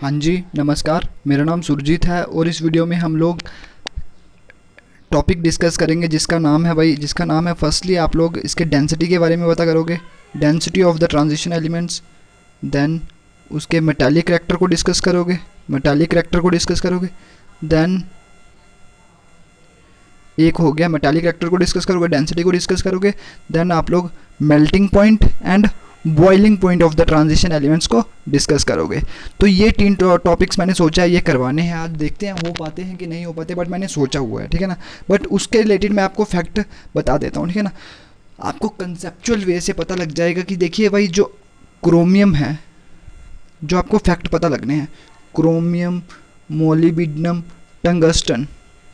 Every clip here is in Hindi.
हाँ जी, नमस्कार। मेरा नाम सुरजीत है और इस वीडियो में हम लोग टॉपिक डिस्कस करेंगे जिसका नाम है फर्स्टली आप लोग इसके डेंसिटी के बारे में पता करोगे, density of the transition elements. Then उसके मेटालिक करैक्टर को डिस्कस करोगे। देन एक हो गया, मेटालिक करैक्टर को डिस्कस करोगे, डेंसिटी को डिस्कस करोगे। देन आप लोग melting point and boiling point of the transition elements को डिस्कस करोगे। तो ये 3 टॉपिक्स मैंने सोचा है ये करवाने हैं। आज देखते हैं हो पाते हैं कि नहीं हो पाते, बट मैंने सोचा हुआ है, ठीक है ना। बट उसके रिलेटेड मैं आपको फैक्ट बता देता हूँ, ठीक है ना। आपको कंसेप्चुअल वे से पता लग जाएगा कि देखिए भाई, जो क्रोमियम है, जो आपको फैक्ट पता लगने हैं, क्रोमियम, मोलिब्डेनम, टंगस्टन,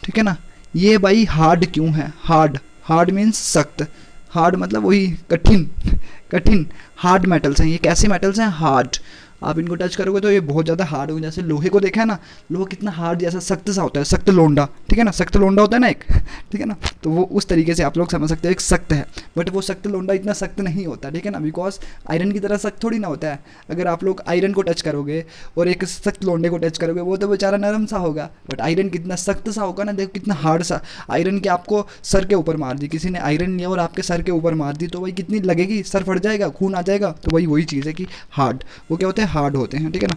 ठीक है ना, ये भाई हार्ड क्यों है। हार्ड मीन्स सख्त, हार्ड मतलब वही कठिन हार्ड मेटल्स हैं। ये कैसे मेटल्स हैं? हार्ड। आप इनको टच करोगे तो ये बहुत ज़्यादा हार्ड होंगे। जैसे लोहे को देखा है ना, लोहा कितना हार्ड जैसा सख्त सा होता है, सख्त लोंडा, ठीक है ना। सख्त लोंडा होता है ना एक ठीक है ना। तो वो उस तरीके से आप लोग समझ सकते हो, एक सख्त है, बट वो सख्त लोंडा इतना सख्त नहीं होता, ठीक है ना। बिकॉज आयरन की तरह सख्त थोड़ी ना होता है। अगर आप लोग आयरन को टच करोगे और एक सख्त लोंडे को टच करोगे, वो तो बेचारा नरम सा होगा, बट आयरन कितना सख्त सा होगा ना। देखो कितना हार्ड सा। आयरन की आपको सर के ऊपर मार दी, किसी ने आयरन लिया और आपके सर के ऊपर मार दी, तो भाई कितनी लगेगी, सर फट जाएगा, खून आ जाएगा। तो भाई वही चीज़ है कि हार्ड, वो क्या होते हैं, हार्ड होते हैं, ठीक है ना।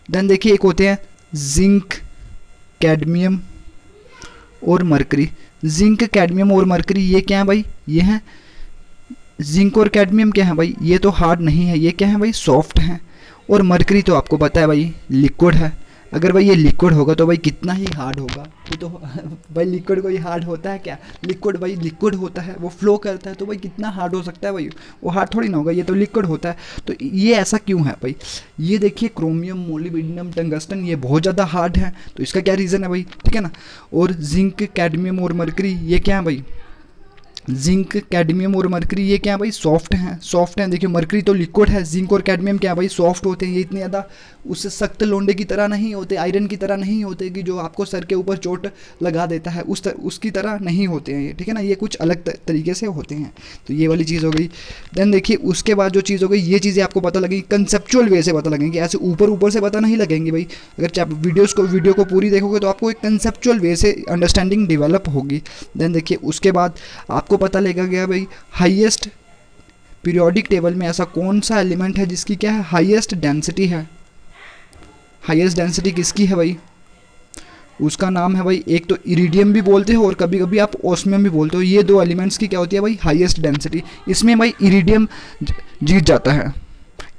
देन देखिए एक होते हैं जिंक, कैडमियम और मरकरी। जिंक, कैडमियम और मरकरी ये क्या है भाई? ये हैं जिंक और कैडमियम। क्या है भाई? ये तो हार्ड नहीं है, ये क्या है भाई? सॉफ्ट हैं। और मरकरी तो आपको पता है भाई लिक्विड है। अगर भाई ये लिक्विड होगा तो भाई कितना ही हार्ड होगा। ये तो भाई लिक्विड कोई हार्ड होता है क्या? लिक्विड भाई लिक्विड होता है, वो फ्लो करता है, तो भाई कितना हार्ड हो सकता है भाई? वो हार्ड थोड़ी ना होगा, ये तो लिक्विड होता है। तो ये ऐसा क्यों है भाई? ये देखिए क्रोमियम, मोलिब्डेनम, टंगस्टन ये बहुत ज़्यादा हार्ड है, तो इसका क्या रीज़न है भाई, ठीक है ना। और जिंक, कैडमियम और मरकरी ये क्या है भाई? जिंक, कैडमियम और मरकरी ये क्या है भाई? सॉफ्ट हैं। देखिए मरकरी तो लिक्विड है, जिंक और कैडमियम क्या है भाई? सॉफ्ट होते हैं। ये इतने ज़्यादा उससे सख्त लोंडे की तरह नहीं होते, आयरन की तरह नहीं होते कि जो आपको सर के ऊपर चोट लगा देता है, उसकी तरह नहीं होते हैं ये, ठीक है ना। ये कुछ अलग तरीके से होते हैं। तो ये वाली चीज़ हो गई। देन देखिए उसके बाद जो चीज़ हो गई, ये चीज़ें आपको पता लगेगी कंसेप्चुअल वे से पता लगेंगी, ऐसे ऊपर ऊपर से पता नहीं लगेंगी भाई। अगर आप वीडियो को पूरी देखोगे तो आपको एक कंसेप्चुअल वे से अंडरस्टैंडिंग डेवलप होगी। देन देखिए उसके बाद आपको पता लगेगा गया भाई हाईएस्ट पीरियोडिक टेबल में ऐसा कौन सा एलिमेंट है जिसकी क्या है? हाईएस्ट डेंसिटी है। हाईएस्ट डेंसिटी किसकी है भाई? उसका नाम है भाई, एक तो इरिडियम भी बोलते हो और कभी कभी आप ओस्मियम भी बोलते हो। ये दो एलिमेंट्स की क्या होती है भाई? Highest density. इसमें भाई इरिडियम जीत जाता है।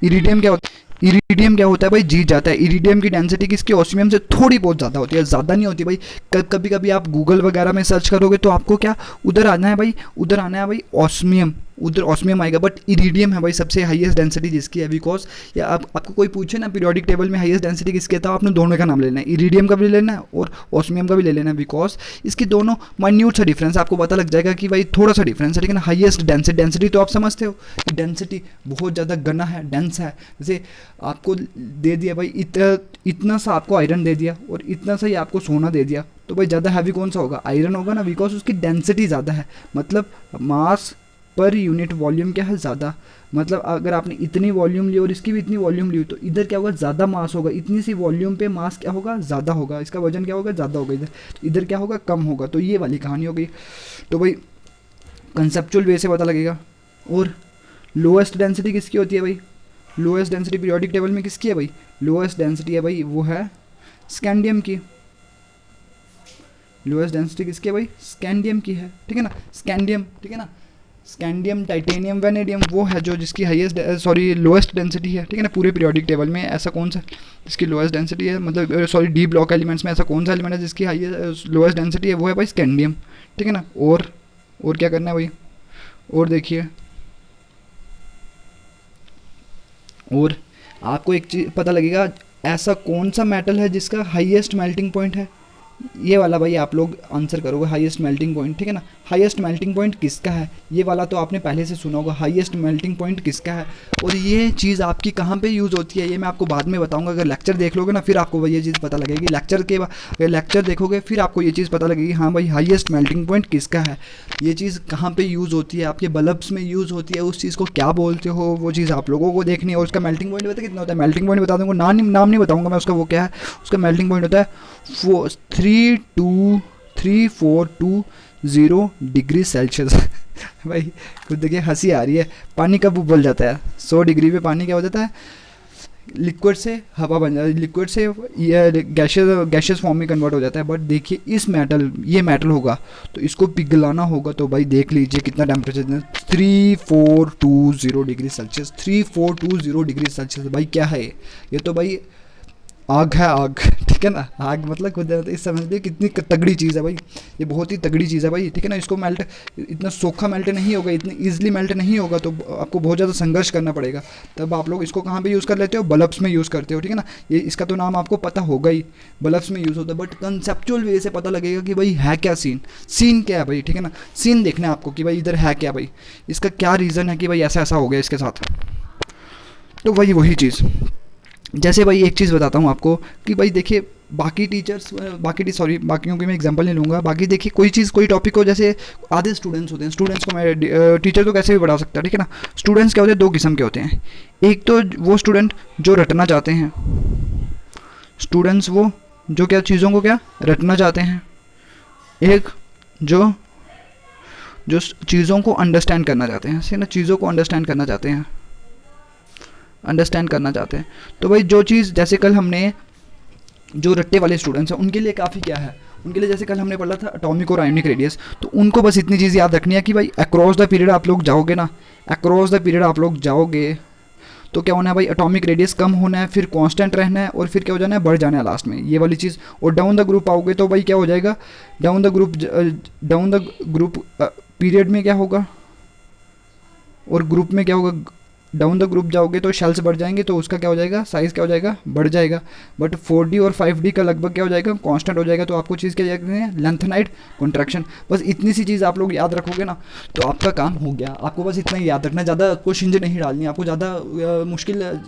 इरिडियम क्या होता है? इरिडियम क्या होता है भाई? जीत जाता है। इरिडियम की डेंसिटी किसकी? ऑस्मियम से थोड़ी बहुत ज़्यादा होती है, ज़्यादा नहीं होती भाई। कभी कभी आप गूगल वगैरह में सर्च करोगे तो आपको क्या उधर आना है भाई? उधर आना है भाई ऑस्मियम, उधर ऑस्मियम आएगा, बट इरिडियम है भाई सबसे हाईएस्ट डेंसिटी जिसकी है। बिकॉज या आपको कोई पूछे ना पीरियोडिक टेबल में हाईएस्ट डेंसिटी किसकी है, तो आपने दोनों का नाम लेना है, इरिडियम का भी ले लेना है और ऑस्मियम का भी ले लेना है। बिकॉज इसकी दोनों माइन्यूट सा डिफरेंस आपको पता लग जाएगा कि भाई थोड़ा सा डिफरेंस है, लेकिन हाईएस्ट डेंसिटी तो आप समझते हो कि डेंसिटी बहुत ज़्यादा घना है, डेंस है। जैसे आपको दे दिया भाई इतना सा आपको आयरन दे दिया और इतना सा ही आपको सोना दे दिया, तो भाई ज़्यादा हैवी कौन सा होगा? आयरन होगा ना। बिकॉज उसकी डेंसिटी ज़्यादा है, मतलब मास पर यूनिट वॉल्यूम क्या है? ज़्यादा। मतलब अगर आपने इतनी वॉल्यूम ली और इसकी भी इतनी वॉल्यूम ली तो इधर क्या होगा? ज़्यादा मास होगा। इतनी सी वॉल्यूम पे मास क्या होगा? ज़्यादा होगा। इसका वजन क्या होगा? ज़्यादा होगा। इधर क्या होगा? कम होगा। तो ये वाली कहानी हो गई। तो भाई कंसेप्चुअल वे से पता लगेगा। और लोएस्ट डेंसिटी किसकी होती है भाई? लोएस्ट डेंसिटी पीरियोडिक टेबल में किसकी है भाई? लोएस्ट डेंसिटी है भाई, वो है स्कैंडियम की। लोएस्ट डेंसिटी किसकी है भाई? स्कैंडियम की है, ठीक है ना। स्कैंडियम, ठीक है ना। स्कैंडियम, टाइटेनियम, वेनेडियम वो है जो जिसकी हाईएस्ट लोएस्ट डेंसिटी है, ठीक है ना। पूरे पीरियोडिक टेबल में ऐसा कौन सा जिसकी लोएस्ट डेंसिटी है, मतलब डी ब्लॉक एलिमेंट्स में ऐसा कौन सा एलिमेंट है जिसकी हाईएस्ट लोएस्ट डेंसिटी है? वो है भाई स्कैंडियम, ठीक है ना। और क्या करना है भाई? और देखिए, और आपको एक चीज़ पता लगेगा, ऐसा कौन सा मेटल है जिसका हाईएस्ट मेल्टिंग पॉइंट है? ये वाला भाई आप लोग आंसर करोगे, हाईएस्ट मेल्टिंग पॉइंट, ठीक है ना। हाईएस्ट मेल्टिंग पॉइंट किसका है, ये वाला तो आपने पहले से सुना होगा, हाईएस्ट मेल्टिंग पॉइंट किसका है। और ये चीज़ आपकी कहाँ पे यूज़ होती है ये मैं आपको बाद में बताऊंगा। अगर लेक्चर देख लोगे ना फिर आपको भाई ये चीज़ पता लगेगी, लेक्चर देखोगे फिर आपको ये चीज़ पता लगेगी, हाँ भाई हाईएस्ट मेल्टिंग पॉइंट किसका है, ये चीज़ कहाँ पे यूज़ होती है, आपके बल्ब्स में यूज़ होती है, उस चीज़ को क्या बोलते हो, वो चीज़ आप लोगों को देखनी है। और उसका मेल्टिंग पॉइंट पता कितना होता है, मेल्टिंग पॉइंट बता दूंगा, नाम नहीं बताऊंगा मैं उसका, वो क्या है, उसका मेल्टिंग पॉइंट होता है 3420 डिग्री सेल्सियस। भाई खुद देखिए हंसी आ रही है। पानी कब उबल जाता है, 100 डिग्री पे पानी क्या हो जाता है, लिक्विड से हवा बन जाता है, लिक्विड से ये गैशियस फॉर्म में कन्वर्ट हो जाता है। बट देखिए इस ये मेटल होगा तो इसको पिघलाना होगा, तो भाई देख लीजिए कितना temperature, 3420 degree Celsius, 3420 degree Celsius. भाई क्या है ये तो भाई आग है, आग, ठीक है ना। आग मतलब खुद इस समझ लीजिए कितनी तगड़ी चीज़ है भाई, ये बहुत ही तगड़ी चीज़ है भाई, ठीक है ना। इसको मेल्ट इतना सोखा मेल्ट नहीं होगा, इतनी ईजिली मेल्ट नहीं होगा, तो आपको बहुत ज़्यादा संघर्ष करना पड़ेगा। तब आप लोग इसको कहाँ पे यूज़ कर लेते हो, बल्ब्स में यूज़ करते हो, ठीक है ना। ये इसका तो नाम आपको पता होगा ही, बल्ब्स में यूज़ होता है। बट कंसेप्चुअल वे से पता लगेगा कि भाई है क्या सीन क्या है भाई, ठीक है ना। सीन देखना है आपको कि भाई इधर है क्या भाई, इसका क्या रीज़न है कि भाई ऐसा ऐसा हो गया इसके साथ। तो वही चीज़, जैसे भाई एक चीज़ बताता हूँ आपको कि भाई देखिए बाकियों की मैं एग्जांपल नहीं लूँगा। बाकी देखिए कोई टॉपिक हो, जैसे आधे स्टूडेंट्स होते हैं, स्टूडेंट्स को मैं टीचर तो कैसे भी पढ़ा सकता है, ठीक है ना। स्टूडेंट्स क्या होते हैं, दो किस्म के होते हैं। एक तो वो स्टूडेंट जो रटना चाहते हैं, स्टूडेंट्स वो जो क्या चीज़ों को क्या रटना चाहते हैं, एक जो चीज़ों को अंडरस्टैंड करना चाहते हैं, सही ना, चीज़ों को अंडरस्टैंड करना चाहते हैं। तो भाई जो चीज़, जैसे कल हमने जो रट्टे वाले स्टूडेंट्स हैं उनके लिए काफ़ी क्या है, उनके लिए जैसे कल हमने पढ़ा था एटॉमिक और आयोनिक रेडियस, तो उनको बस इतनी चीज़ याद रखनी है कि भाई अक्रॉस द पीरियड आप लोग जाओगे ना, तो क्या होना है भाई, एटॉमिक रेडियस कम होना है, फिर कांस्टेंट रहना है, और फिर क्या हो जाना है, बढ़ जाना है लास्ट में, ये वाली चीज़। और डाउन द ग्रुप आओगे तो भाई क्या हो जाएगा, डाउन द ग्रुप पीरियड में क्या होगा, और ग्रुप में क्या होगा, डाउन द ग्रुप जाओगे तो शेल्स बढ़ जाएंगे, तो उसका क्या हो जाएगा, साइज़ क्या हो जाएगा, बढ़ जाएगा। बट 4D और 5D का लगभग क्या हो जाएगा, कांस्टेंट हो जाएगा। तो आपको चीज़ क्या जाएगी, लेंथनाइट कॉन्ट्रैक्शन। बस इतनी सी चीज़ आप लोग याद रखोगे ना तो आपका काम हो गया। आपको बस इतना ही याद रखना, ज़्यादा आपको शिंज नहीं डालनी, आपको ज़्यादा मुश्किल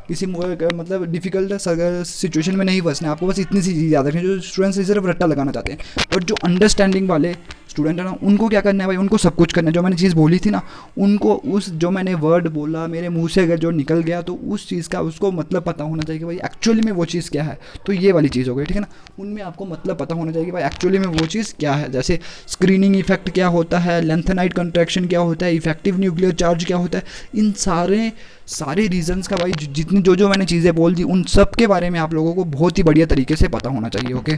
किसी मतलब डिफिकल्ट सिचुएशन में नहीं फंसना है। आपको बस इतनी सी चीज़ याद रखनी है, जो स्टूडेंट्स सिर्फ रट्टा लगाना चाहते हैं। और जो अंडरस्टैंडिंग वाले स्टूडेंट है ना, उनको क्या करना है भाई, उनको सब कुछ करना है। जो मैंने चीज़ बोली थी ना, उनको जो मैंने वर्ड बोला मेरे मुंह से अगर जो निकल गया तो उस चीज़ का उसको मतलब पता होना चाहिए कि भाई एक्चुअली में वो चीज़ क्या है। तो ये वाली चीज़ हो गई, ठीक है ना। उनमें आपको मतलब पता होना चाहिए कि भाई एक्चुअली में वो चीज़ क्या है। जैसे स्क्रीनिंग इफेक्ट क्या होता है, लेंथनाइट कंट्रैक्शन क्या होता है, इफेक्टिव न्यूक्लियर चार्ज क्या होता है, इन सारे रीजंस का भाई जितनी जो मैंने चीज़ें बोल दी उन सब के बारे में आप लोगों को बहुत ही बढ़िया तरीके से पता होना चाहिए। ओके,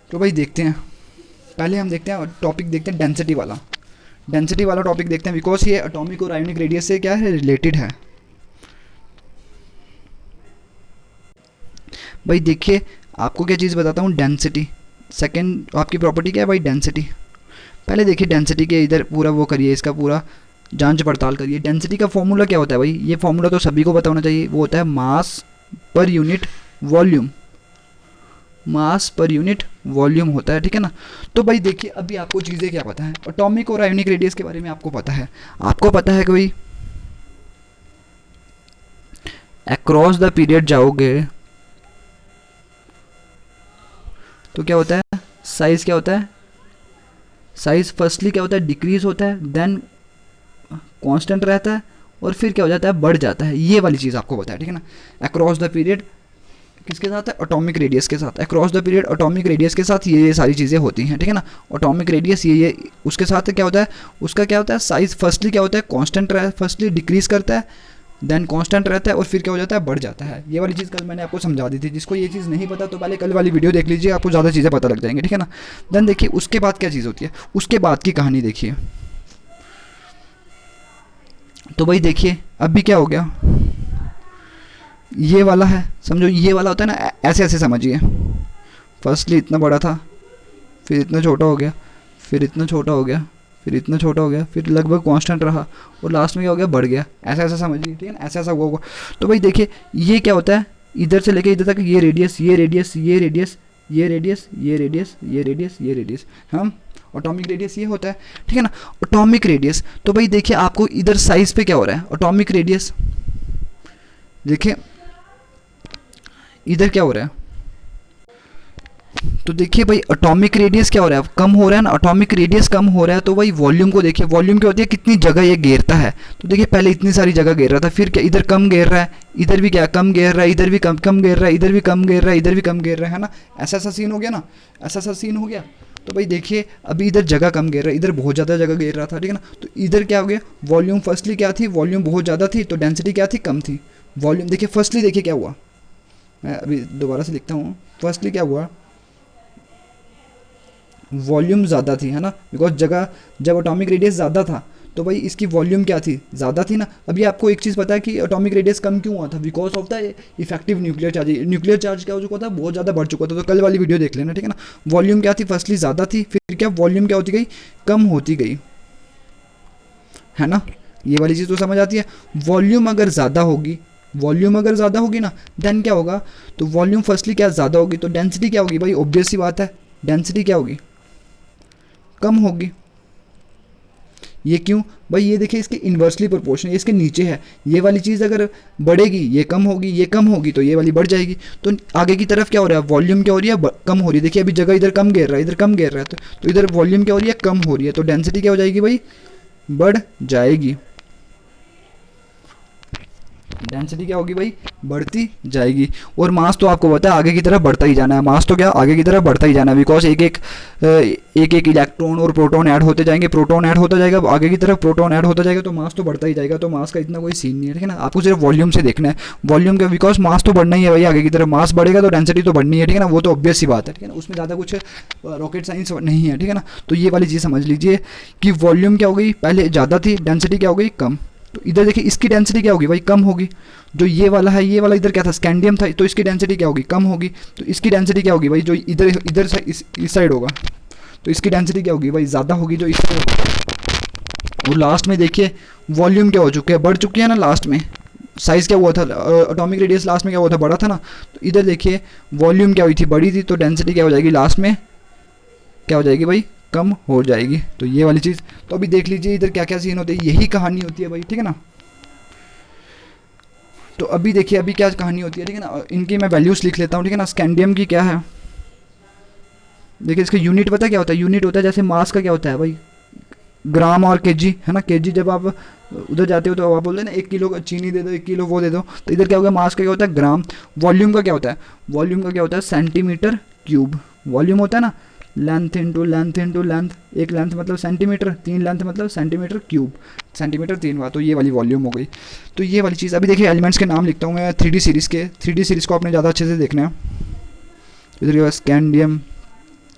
तो भाई देखते हैं, पहले हम देखते हैं टॉपिक, देखते हैं डेंसिटी वाला टॉपिक देखते हैं, बिकॉज ये एटॉमिक और आयोनिक रेडियस से क्या है, रिलेटेड है। भाई देखिए आपको क्या चीज़ बताता हूँ, डेंसिटी सेकंड आपकी प्रॉपर्टी क्या है भाई, डेंसिटी। पहले देखिए डेंसिटी के इधर पूरा वो करिए, इसका पूरा जांच पड़ताल करिए। डेंसिटी का फॉर्मूला क्या होता है भाई, ये फॉर्मूला तो सभी को पता होना चाहिए, वो होता है मास पर यूनिट वॉल्यूम, मास पर यूनिट वॉल्यूम होता है, ठीक है ना। तो भाई देखिए अभी आपको चीज़ें क्या पता है, एटॉमिक और आयोनिक रेडियस के बारे में आपको पता है कि भाई अक्रॉस द पीरियड जाओगे तो क्या होता है, साइज क्या होता है, साइज फर्स्टली क्या होता है, डिक्रीज होता है, देन कांस्टेंट रहता है, और फिर क्या हो जाता है, बढ़ जाता है। ये वाली चीज़ आपको पता है, ठीक है ना। अक्रॉस द पीरियड किसके साथ है, एटॉमिक रेडियस के साथ, across the period atomic radius के साथ ये सारी चीज़ें होती हैं, ठीक है ना। एटॉमिक रेडियस ये उसके साथ क्या होता है, उसका क्या होता है, साइज फर्स्टली क्या होता है, कांस्टेंट फर्स्टली डिक्रीज करता है, देन कांस्टेंट रहता है, और फिर क्या हो जाता है, बढ़ जाता है। ये वाली चीज़ कल मैंने आपको समझा दी थी। जिसको ये चीज़ नहीं पता तो पहले कल वाली वीडियो देख लीजिए, आपको ज़्यादा चीज़ें पता लग जाएंगी, ठीक है ना। देन देखिए उसके बाद क्या चीज़ होती है, उसके बाद की कहानी देखिए। तो भाई देखिए अभी क्या हो गया, ये वाला है, समझो ये वाला होता है ना, ऐसे ऐसे समझिए। फर्स्टली इतना बड़ा था, फिर इतना छोटा हो गया, फिर इतना छोटा हो गया, फिर इतना छोटा हो गया, फिर लगभग कांस्टेंट रहा, और लास्ट में क्या हो गया, बढ़ गया। ऐसा ऐसा समझिए, ठीक है ना, ऐसा ऐसा हुआ होगा। तो भाई देखिए ये क्या होता है, इधर से लेके इधर तक ये रेडियस, ये रेडियस, ये रेडियस, ये रेडियस, ये रेडियस, ये रेडियस, ये रेडियस, हम एटॉमिक रेडियस ये होता है, ठीक है ना। एटॉमिक रेडियस, तो भाई देखिए आपको इधर साइज पे क्या हो रहा है, एटॉमिक रेडियस देखिए इधर क्या हो रहा है, तो देखिए भाई एटॉमिक रेडियस क्या हो रहा है, कम हो रहा है ना, एटॉमिक रेडियस कम हो रहा है, तो भाई वॉल्यूम को देखिए, वॉल्यूम क्या होती है, कितनी जगह ये घेरता है। तो देखिए पहले इतनी सारी जगह घेर रहा था, फिर क्या इधर कम घेर रहा है, इधर भी क्या कम घेर रहा है, इधर भी कम कम घेर रहा है, इधर भी कम घेर रहा है, इधर भी कम घेर रहा है ना, ऐसा ऐसा सीन हो गया ना, ऐसा ऐसा सीन हो गया। तो भाई देखिए अभी इधर जगह कम घेर रहा है, इधर बहुत ज़्यादा जगह घेर रहा था, ठीक है ना। तो इधर क्या हो गया, वॉल्यूम फर्स्टली क्या थी, वॉल्यूम बहुत ज़्यादा थी, तो डेंसिटी क्या थी, कम थी। वॉल्यूम देखिए फर्स्टली देखिए क्या हुआ, मैं अभी दोबारा से लिखता हूँ, फर्स्टली क्या हुआ, वॉल्यूम ज़्यादा थी, है ना, बिकॉज जगह जब एटॉमिक रेडियस ज़्यादा था तो भाई इसकी वॉल्यूम क्या थी, ज़्यादा थी ना। अभी आपको एक चीज़ पता है कि एटॉमिक रेडियस कम क्यों हुआ था, because of the effective nuclear charge. Nuclear charge क्या हो चुका था, बहुत ज़्यादा बढ़ चुका था, तो कल वाली वीडियो देख लेना, ठीक है ना। वॉल्यूम क्या थी, फर्स्टली ज़्यादा थी, फिर क्या वॉल्यूम क्या होती गई, कम होती गई, है ना। ये वाली चीज़ तो समझ आती है। वॉल्यूम अगर ज़्यादा होगी, वॉल्यूम अगर ज़्यादा होगी ना, देन क्या होगा, तो वॉल्यूम फर्स्टली क्या ज़्यादा होगी, तो डेंसिटी क्या होगी, भाई ऑब्वियस सी बात है, डेंसिटी क्या होगी, कम होगी। ये क्यों भाई, ये देखिए इसके इन्वर्सली प्रोपोर्शन, ये इसके नीचे है, ये वाली चीज़ अगर बढ़ेगी ये कम होगी, ये कम होगी तो ये वाली बढ़ जाएगी। तो आगे की तरफ क्या हो रहा है, वॉल्यूम क्या हो रही है, कम हो रही है। देखिए अभी जगह इधर कम घेर रहा है, इधर कम घेर रहा है, तो इधर वॉल्यूम क्या हो रही है, कम हो रही है, तो डेंसिटी क्या हो जाएगी भाई, बढ़ जाएगी। डेंसिटी क्या होगी भाई, बढ़ती जाएगी। और मास तो आपको पता है आगे की तरफ बढ़ता ही जाना है, मास तो क्या आगे की तरफ बढ़ता ही जाना है, बिकॉज एक एक इलेक्ट्रॉन और प्रोटॉन ऐड होते जाएंगे, प्रोटॉन ऐड होता जाएगा आगे की तरफ, प्रोटॉन ऐड होता जाएगा, तो मास तो बढ़ता ही जाएगा। तो मास का इतना कोई सीन नहीं है, ठीक है ना। आपको सिर्फ वॉल्यूम से देखना है, वॉल्यूम का, बिकॉज मास तो बढ़ना ही है भाई, आगे की तरफ मास बढ़ेगा तो डेंसिटी तो बढ़नी है, ठीक है ना, वो तो ऑब्वियस सी बात है, ठीक है ना, उसमें ज़्यादा कुछ रॉकेट साइंस नहीं है, ठीक है ना। तो ये वाली चीज़ समझ लीजिए कि वॉल्यूम क्या हो गई, पहले ज़्यादा थी, डेंसिटी क्या हो गई, कम। तो इधर देखिए इसकी डेंसिटी क्या होगी भाई, कम होगी। जो ये वाला है, ये वाला इधर क्या था, स्कैंडियम था, तो इसकी डेंसिटी क्या होगी, कम होगी। तो इसकी डेंसिटी क्या होगी भाई, जो इधर इधर से इस साइड होगा, तो इसकी डेंसिटी क्या होगी भाई, ज़्यादा होगी जो इस साइड होगा। और लास्ट में देखिए वॉल्यूम क्या हो चुका है, बढ़ चुकी है ना। लास्ट में साइज़ क्या हुआ था, एटॉमिक रेडियस लास्ट में क्या हुआ था, बड़ा था ना। तो इधर देखिए वॉल्यूम क्या हुई थी, बड़ी थी, तो डेंसिटी क्या हो जाएगी, लास्ट में क्या हो जाएगी भाई, कम हो जाएगी। तो ये वाली चीज़ तो अभी देख लीजिए इधर क्या क्या सीन होते हैं, यही कहानी होती है भाई, ठीक है ना। तो अभी देखिए अभी क्या कहानी होती है, ठीक है ना। इनकी मैं वैल्यूज़ लिख लेता हूँ, ठीक है ना। स्कैंडियम की क्या है, देखिए इसका यूनिट पता क्या होता है, यूनिट होता है जैसे मास का क्या होता है भाई, ग्राम और केजी, है ना। केजी जब आप उधर जाते हो तो आप बोलते हैं ना 1 किलो चीनी दे दो, 1 किलो वो दे दो, तो इधर क्या होगा, मास का क्या होता है, ग्राम। वॉल्यूम का क्या होता है, वॉल्यूम का क्या होता है, सेंटीमीटर क्यूब। वॉल्यूम होता है ना, length into length into length, एक लेंथ मतलब सेंटीमीटर, 3 लेंथ मतलब सेंटीमीटर क्यूब, सेंटीमीटर 3 बार, तो ये वाली वॉल्यूम हो गई। तो ये वाली चीज़, अभी देखिए एलिमेंट्स के नाम लिखता हूँ मैं 3D सीरीज़ के। 3D सीरीज़ को आपने ज़्यादा अच्छे से देखना है। इधर क्या, scandium,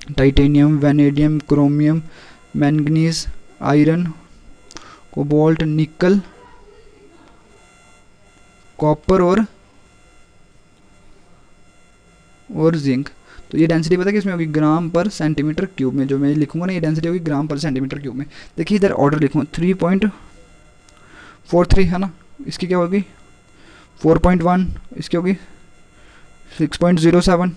titanium, vanadium, chromium, manganese, iron, cobalt, निकल, कॉपर और जिंक। तो ये डेंसिटी पता है किसमें होगी, ग्राम पर सेंटीमीटर क्यूब में। जो मैं लिखूंगा ना ये डेंसिटी होगी ग्राम पर सेंटीमीटर क्यूब में। देखिए इधर ऑर्डर लिखूँ 3.43 है ना, इसकी क्या होगी 4.1, इसकी होगी 6.07,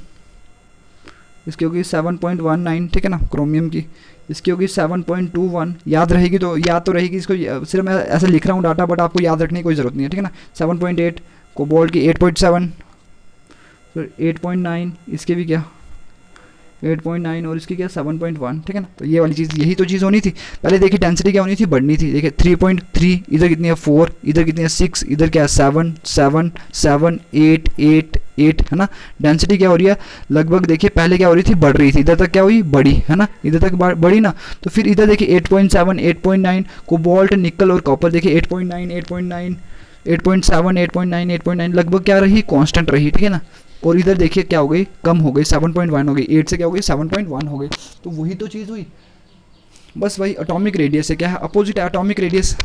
इसकी होगी 7.19, ठीक है ना। क्रोमियम की इसकी होगी 7.21, याद रहेगी तो याद तो रहेगी। इसको सिर्फ मैं ऐसे लिख रहा हूँ डाटा, बट आपको याद रखने की कोई ज़रूरत नहीं है, ठीक है ना। 7.8, कोबाल्ट की 8.7, फिर 8.9, इसके भी क्या 8.9 और इसकी क्या 7.1, ठीक है ना। तो ये वाली चीज़, यही तो चीज़ होनी थी। पहले देखिए डेंसिटी क्या होनी थी, बढ़नी थी। देखिए 3.3, इधर कितनी है 4, इधर कितनी है 6, इधर क्या है 7, 7, 7, 8, 8, 8, है ना। डेंसिटी क्या हो रही है लगभग, देखिए पहले क्या हो रही थी, बढ़ रही थी, इधर तक क्या हुई, बढ़ी, है ना, इधर तक बढ़ी ना। तो फिर इधर देखिए 8.7, 8.9, कोबाल्ट, निकल और कॉपर देखिए 8.9, 8.9, 8.7, 8.9, 8.9 लगभग क्या रही, कांस्टेंट रही, ठीक है ना। और इधर देखिए क्या हो गई, कम हो गई, 7.1 हो गई, 8 से क्या हो गई 7.1 हो गई। तो वही तो चीज़ हुई बस। वही एटॉमिक रेडियस है, क्या है अपोजिट है एटॉमिक रेडियस।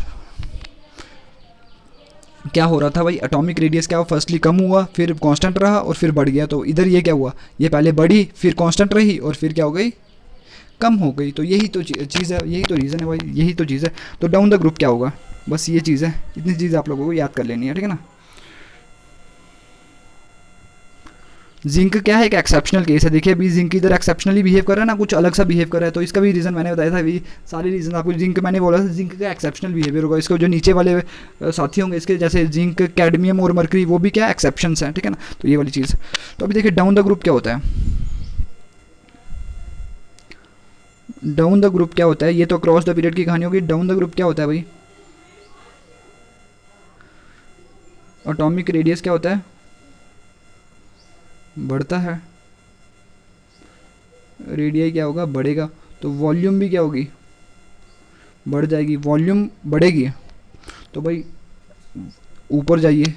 क्या हो रहा था भाई, एटॉमिक रेडियस क्या हुआ, फर्स्टली कम हुआ, फिर कांस्टेंट रहा और फिर बढ़ गया। तो इधर ये क्या हुआ, ये पहले बढ़ी, फिर कांस्टेंट रही और फिर क्या हो गई, कम हो गई। तो यही तो चीज़ है, यही तो रीज़न है भाई, यही तो चीज़ है। तो डाउन द ग्रुप क्या होगा, बस ये चीज़ है, इतनी चीज़ आप लोगों को याद कर लेनी है, ठीक है ना। जिंक क्या है, एक एक्सेप्शनल केस है। देखिए अभी जिंक इधर एक्सेप्शनली बिहेव कर रहा है ना, कुछ अलग सा बिहेव कर रहा है, तो इसका भी रीज़न मैंने बताया था अभी, सारे रीज़न आपको। जिंक मैंने बोला था जिंक का एक्सेप्शनल बिहेवियर होगा, इसको जो नीचे वाले साथी होंगे इसके, जैसे जिंक, कैडमियम और मरकरी, वो भी क्या एक्सेप्शंस हैं, ठीक है ना। तो ये वाली चीज़। तो अभी देखिए डाउन द ग्रुप क्या होता है। डाउन द ग्रुप क्या होता है, ये तो क्रॉस द पीरियड की कहानी होगी। डाउन द ग्रुप क्या होता है भाई, एटॉमिक रेडियस क्या होता है, बढ़ता है। रेडियाई क्या होगा, बढ़ेगा। तो वॉल्यूम भी क्या होगी, बढ़ जाएगी। वॉल्यूम बढ़ेगी तो भाई ऊपर जाइए।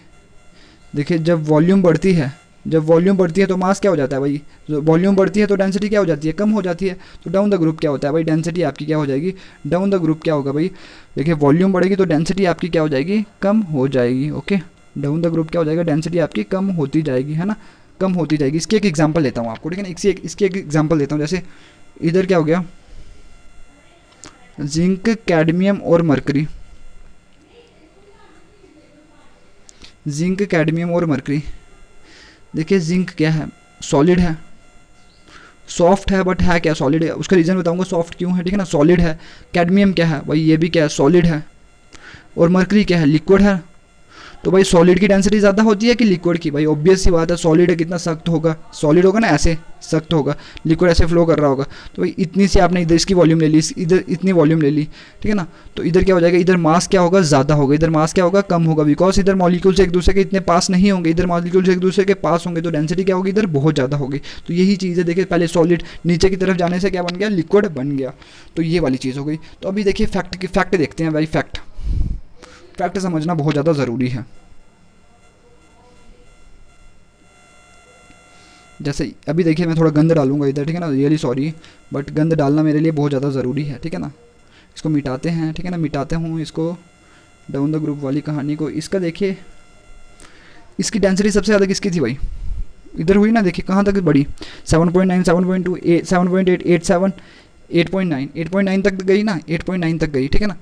देखिए जब वॉल्यूम बढ़ती है, जब वॉल्यूम बढ़ती है तो मास क्या हो जाता है भाई, वॉल्यूम बढ़ती है तो डेंसिटी क्या हो जाती है, कम हो जाती है। तो डाउन द ग्रुप क्या होता है भाई, डेंसिटी आपकी क्या हो जाएगी, डाउन द ग्रुप क्या होगा भाई। देखिए वॉल्यूम बढ़ेगी तो डेंसिटी आपकी क्या हो जाएगी, कम हो जाएगी। ओके, डाउन द ग्रुप क्या हो जाएगा, डेंसिटी आपकी कम होती जाएगी, है ना, कम होती जाएगी। इसकी एक एग्जांपल लेता हूँ आपको, ठीक है ना। इसकी एक एग्जांपल देता हूँ। जैसे इधर क्या हो गया, जिंक, कैडमियम और मरकरी। जिंक, कैडमियम और मरकरी। देखिए जिंक क्या है, सॉलिड है, सॉफ्ट है, बट है क्या, सॉलिड है। उसका रीज़न बताऊंगा सॉफ्ट क्यों है, ठीक है ना, सॉलिड है। कैडमियम क्या है भाई, ये भी क्या है, सॉलिड है। और मरकरी क्या है, लिक्विड है। तो भाई सॉलिड की डेंसिटी ज़्यादा होती है कि लिक्विड की, भाई ऑब्वियस सी बात है। सॉलिड है, कितना सख्त होगा, सॉलिड होगा ना ऐसे सख्त होगा, लिक्विड ऐसे फ्लो कर रहा होगा। तो भाई इतनी सी आपने इधर इसकी वॉल्यूम ले ली, इधर इतनी वॉल्यूम ले ली, ठीक है ना। तो इधर क्या हो जाएगा, इधर मास क्या होगा, ज़्यादा होगा, इधर मास क्या होगा, कम होगा। बिकॉज इधर मॉलिक्यूल्स एक दूसरे के इतने पास नहीं होंगे, इधर मॉलिक्यूल्स एक दूसरे के पास होंगे, तो डेंसिटी क्या होगी, इधर बहुत ज़्यादा होगी। तो यही चीज़ है। देखिए पहले सॉलिड नीचे की तरफ जाने से क्या बन गया, लिक्विड बन गया। तो ये वाली चीज़ हो गई। तो अभी देखिए फैक्ट देखते हैं भाई। फैक्ट समझना बहुत ज़्यादा ज़रूरी है। जैसे अभी देखिए मैं थोड़ा गंद डालूंगा इधर, ठीक है ना, रियली सॉरी, बट गंद डालना मेरे लिए बहुत ज़्यादा ज़रूरी है, ठीक है ना। इसको मिटाते हैं, ठीक है ना, मिटाते हूँ इसको, डाउन द ग्रुप वाली कहानी को। इसका देखिए, इसकी डेंसिटी सबसे ज़्यादा किसकी थी भाई, इधर हुई ना। देखिए कहाँ तक बढ़ी, 7.9, 7.2, 7.8, 8.7, 8.9, 8.9 तक गई ना, 8.9 तक गई, ठीक है ना।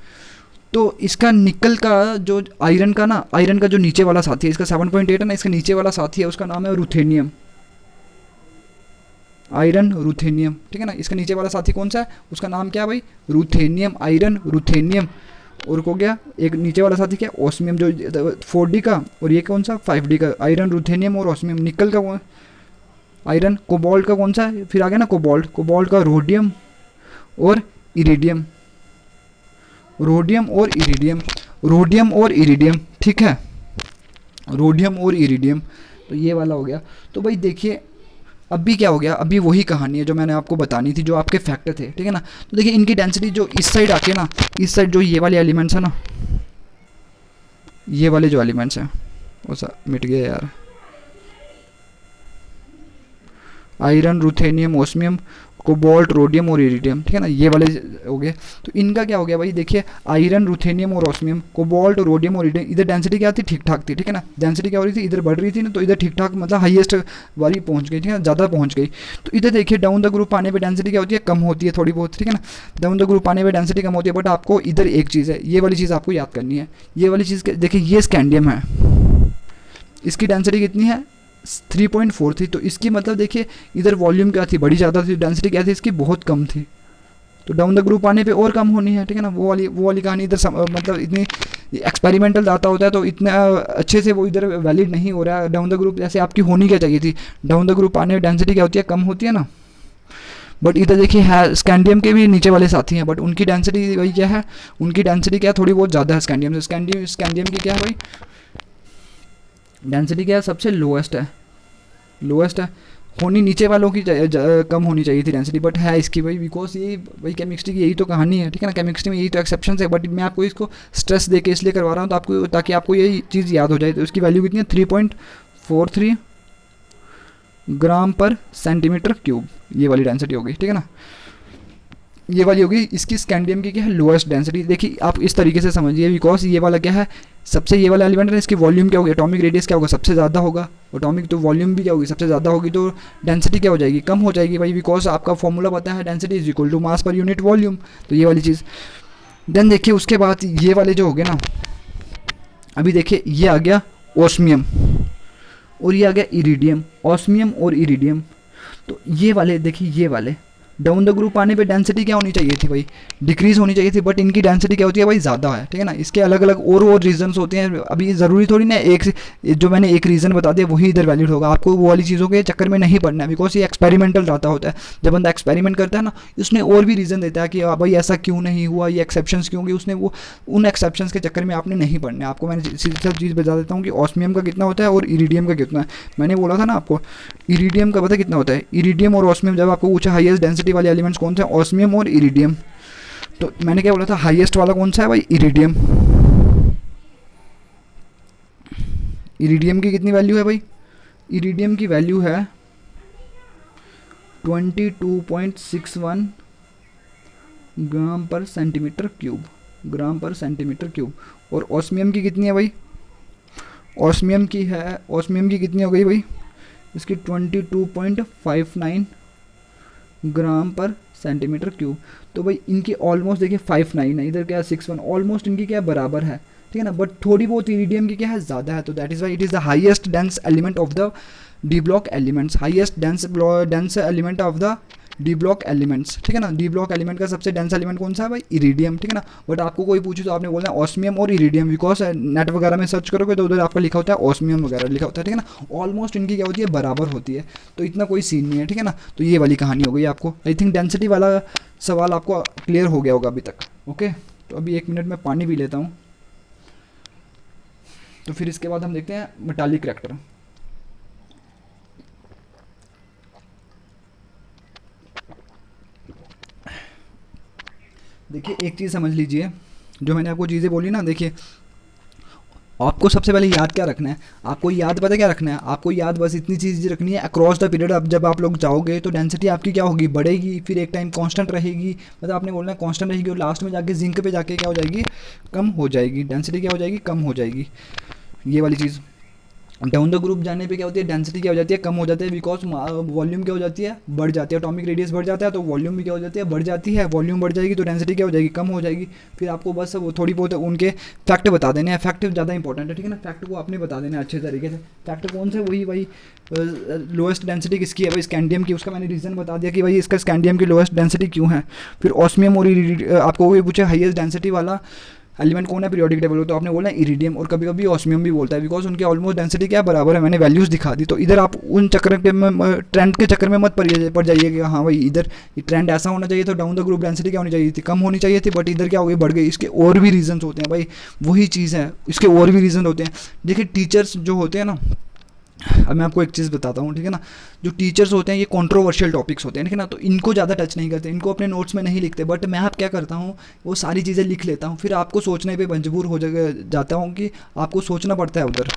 तो इसका निकल का जो आयरन का ना, आयरन का जो नीचे वाला साथी है, इसका 7.8 है ना, इसका नीचे वाला साथी है, उसका नाम है रुथेनियम, आयरन रुथेनियम, ठीक है ना। इसका नीचे वाला साथी कौन सा है, उसका नाम क्या है भाई, रुथेनियम, आयरन रुथेनियम। और हो गया एक नीचे वाला साथी क्या, ऑस्मियम, जो 4D का, और ये कौन सा 5D का, आयरन रुथेनियम और ऑस्मियम। निकल का कौन, आयरन। कोबाल्ट का कौन सा है, फिर आ गया ना कोबाल्ट, कोबाल्ट का रोडियम और इरिडियम, रोडियम और इरिडियम, रोडियम और इरिडियम, ठीक है, रोडियम और इरिडियम। तो ये वाला हो गया। तो भाई देखिए अभी क्या हो गया, अभी वही कहानी है जो मैंने आपको बतानी थी, जो आपके फैक्ट थे, ठीक है ना। तो देखिए इनकी डेंसिटी जो इस साइड आके ना, इस साइड जो ये वाले एलिमेंट्स है ना, ये वाले जो एलिमेंट्स हैं वो सब मिट गए यार, iron, ruthenium, osmium, cobalt, rhodium और इरिडियम, ठीक है ना, ये वाले हो गए। तो इनका क्या हो गया भाई, देखिए आयरन, रुथेनियम और ओस्मियम, कोबाल्ट, रोडियम और इरिडियम, इधर डेंसिटी क्या थी, ठीक ठाक थी, ठीक है ना। डेंसिटी क्या हो रही थी, इधर बढ़ रही थी ना, तो इधर ठीक ठाक मतलब हाईएस्ट वाली पहुंच गई, ठीक है ना, ज़्यादा पहुंच गई। तो इधर देखिए डाउन द ग्रुप आने पर डेंसिटी क्या होती है, कम होती है थोड़ी बहुत, ठीक है ना। डाउन द ग्रुप आने पर डेंसिटी कम होती है। बट आपको इधर एक चीज़ है, ये वाली चीज़ आपको याद करनी है। ये वाली चीज़ देखिए, ये स्कैंडियम है, इसकी डेंसिटी कितनी है, 3.4 थी। तो इसकी मतलब देखिए इधर वॉल्यूम क्या थी, बड़ी ज़्यादा थी, डेंसिटी क्या थी इसकी, बहुत कम थी। तो डाउन द ग्रुप आने पे और कम होनी है, ठीक है ना। वो वाली कहानी इधर मतलब इतनी एक्सपेरिमेंटल डाटा होता है तो इतना अच्छे से वो इधर वैलिड नहीं हो रहा है। डाउन द ग्रुप जैसे आपकी होनी क्या चाहिए थी, डाउन द ग्रुप आने में डेंसिटी क्या होती है, कम होती है ना। बट इधर देखिए है, स्कैंडियम के भी नीचे वाले साथी हैं, बट उनकी डेंसिटी वही क्या है, उनकी डेंसिटी क्या है, थोड़ी बहुत ज़्यादा है स्कैंडियम से। स्कैंडियम की क्या है भाई, डेंसिटी क्या है, सबसे लोएस्ट है, लोएस्ट है। होनी नीचे वालों की कम होनी चाहिए थी डेंसिटी, बट है इसकी भाई, बिकॉज ये भाई केमिस्ट्री की यही तो कहानी है, ठीक है ना। केमिस्ट्री में यही तो एक्सेप्शन है। बट मैं आपको इसको स्ट्रेस दे के इसलिए करवा रहा हूँ तो आपको, ताकि आपको यही चीज़ याद हो जाए। तो इसकी वैल्यू कितनी है, 3.43 ग्राम पर सेंटीमीटर क्यूब, ये वाली डेंसिटी होगी, ठीक है ना। ये वाली होगी इसकी स्कैंडियम की क्या है, लोएस्ट डेंसिटी। देखिए आप इस तरीके से समझिए, बिकॉज ये वाला क्या है, सबसे ये वाला एलिमेंट है, इसकी वॉल्यूम क्या होगी, एटॉमिक रेडियस क्या होगा, सबसे ज़्यादा होगा। एटॉमिक तो वॉल्यूम भी क्या होगी, सबसे ज़्यादा होगी, तो डेंसिटी क्या हो जाएगी, कम हो जाएगी भाई, बिकॉज आपका फॉर्मूला पता है, density is equal to mass per unit volume. तो ये वाली चीज़। देन देखिए उसके बाद ये वाले जो हो गए ना, अभी देखिए ये आ गया ओस्मियम। और ये आ गया इरिडियम, ऑस्मियम और इरिडियम। तो ये वाले देखिए, ये वाले डाउन द ग्रुप आने पे डेंसिटी क्या होनी चाहिए थी भाई, डिक्रीज होनी चाहिए थी, बट इनकी डेंसिटी क्या होती है भाई, ज़्यादा है, ठीक है ना। इसके अलग अलग और रीजंस होते हैं। अभी ज़रूरी थोड़ी ना एक जो मैंने एक रीज़न बता दिया वही इधर वैलिड होगा, आपको वो वाली चीज़ों के चक्कर में नहीं पड़ना है, बिकॉज ये एक्सपेरिमेंटल डाटा होता है। जब बंदा एक्सपेरिमेंट करता है ना, उसने और भी रीज़न देता है कि भाई ऐसा क्यों नहीं हुआ, ये एक्सेप्शंस क्यों होंगे, उसने वो उन एक्सेप्शंस के चक्कर में आपने नहीं पढ़ना है। आपको मैंने सीधी चीज़ बता देता हूँ कि ऑस्मियम का कितना होता है और इरिडियम का कितना है। मैंने बोला था ना आपको, इरिडियम का पता कितना होता है, इरिडियम और ऑस्मियम जब आपको पूछा हाईएस्ट डेंसिटी वाले एलिमेंट्स कौन से हैं, ऑस्मियम और इरिडियम। तो मैंने क्या बोला था, हाईएस्ट वाला कौन सा है भाई, इरिडियम। इरिडियम की कितनी वैल्यू है भाई, इरिडियम की वैल्यू है 22.61 ग्राम पर सेंटीमीटर क्यूब, ग्राम पर सेंटीमीटर क्यूब। और ऑस्मियम की कितनी है भाई, ऑस्मियम की है, ऑस्मियम की कितनी हो गई भाई, इसकी 22.59 ग्राम पर सेंटीमीटर क्यूब। तो भाई इनकी ऑलमोस्ट देखिए 59 है, इधर क्या है 61, ऑलमोस्ट इनकी क्या बराबर है, ठीक है ना। बट थोड़ी बहुत इरिडियम की क्या है, ज़्यादा है। तो that is why it is the highest dense element of the D block elements, highest dense element of the D block elements, ठीक है ना। डी ब्लॉक एलिमेंट का सबसे डेंस एलिमेंट कौन सा है भाई, इरिडियम, ठीक है ना। बट आपको कोई पूछे तो आपने बोलना है ऑस्मियम और इरिडियम, बिकॉज नेट वगैरह में सर्च करोगे तो उधर आपका लिखा होता है ऑस्मियम वगैरह लिखा होता है, ठीक है ना। ऑलमोस्ट इनकी क्या होती है, बराबर होती है, तो इतना कोई सीन नहीं है, ठीक है ना। तो ये वाली कहानी हो गई आपको। आई थिंक डेंसिटी वाला सवाल आपको क्लियर हो गया होगा अभी तक। ओके, तो अभी 1 मिनट में पानी पी लेता हूँ, तो फिर इसके बाद हम देखते हैं मेटालिक रिएक्टर। देखिए एक चीज़ समझ लीजिए, जो मैंने आपको चीज़ें बोली ना, देखिए आपको सबसे पहले याद क्या रखना है, आपको याद पता क्या रखना है, आपको याद बस इतनी चीज़ रखनी है, अक्रॉस द पीरियड अब जब आप लोग जाओगे तो डेंसिटी आपकी क्या होगी, बढ़ेगी, फिर एक टाइम कांस्टेंट रहेगी, मतलब आपने बोलना है कांस्टेंट रहेगी, और लास्ट में जाके जिंक पे जाके क्या हो जाएगी, कम हो जाएगी, डेंसिटी क्या हो जाएगी, कम हो जाएगी। ये वाली चीज़ डाउन द ग्रुप जाने पे क्या होती है, डेंसिटी क्या हो जाती है, कम हो जाती है, बिकॉज वॉल्यूम क्या हो जाती है, बढ़ जाती है, एटॉमिक रेडियस बढ़ जाता है, तो वॉल्यूम भी क्या हो जाती है, बढ़ जाती है, वॉल्यूम बढ़ जाएगी तो डेंसिटी क्या हो जाएगी, कम हो जाएगी। फिर आपको बस वो थोड़ी बहुत उनके फैक्ट बता देने हैं, फैक्ट ज़्यादा इंपॉर्टेंट है, ठीक है ना। फैक्ट को आपने बता देना है अच्छे तरीके से। फैक्ट कौन से, वही भाई लोएस्ट डेंसिटी किसकी है भाई, स्कैंडियम की, उसका मैंने रीज़न बता दिया कि भाई इसका स्कैंडियम की लोएस्ट डेंसिटी क्यों है। फिर ऑस्मियम और आपको ये पूछे हाईएस्ट डेंसिटी वाला एलिमेंट कौन है पीरियोडिक टेबल में, तो आपने बोला इरिडियम, और कभी कभी ऑस्मियम भी बोलता है, बिकॉज उनकी ऑलमोस्ट डेंसिटी क्या बराबर है, मैंने वैल्यूज़ दिखा दी। तो इधर आप उन चक्कर के ट्रेंड के चक्कर में मत पड़ जाइए कि हाँ भाई इधर ट्रेंड ऐसा होना चाहिए, तो डाउन द ग्रुप डेंसिटी क्या होनी चाहिए थी, कम होनी चाहिए थी, बट इधर क्या हो गई, बढ़ गई। इसके और भी रीजंस होते हैं भाई, वही चीज़ है, इसके और भी रीजन होते हैं। देखिए टीचर्स जो होते हैं ना, अब मैं आपको एक चीज़ बताता हूँ, ठीक है ना। जो टीचर्स होते हैं ये कंट्रोवर्शियल टॉपिक्स होते हैं, ठीक है ना, तो इनको ज़्यादा टच नहीं करते, इनको अपने नोट्स में नहीं लिखते, बट मैं आप क्या करता हूँ, वो सारी चीज़ें लिख लेता हूँ, फिर आपको सोचने पे मजबूर हो जाता हूँ कि आपको सोचना पड़ता है उधर।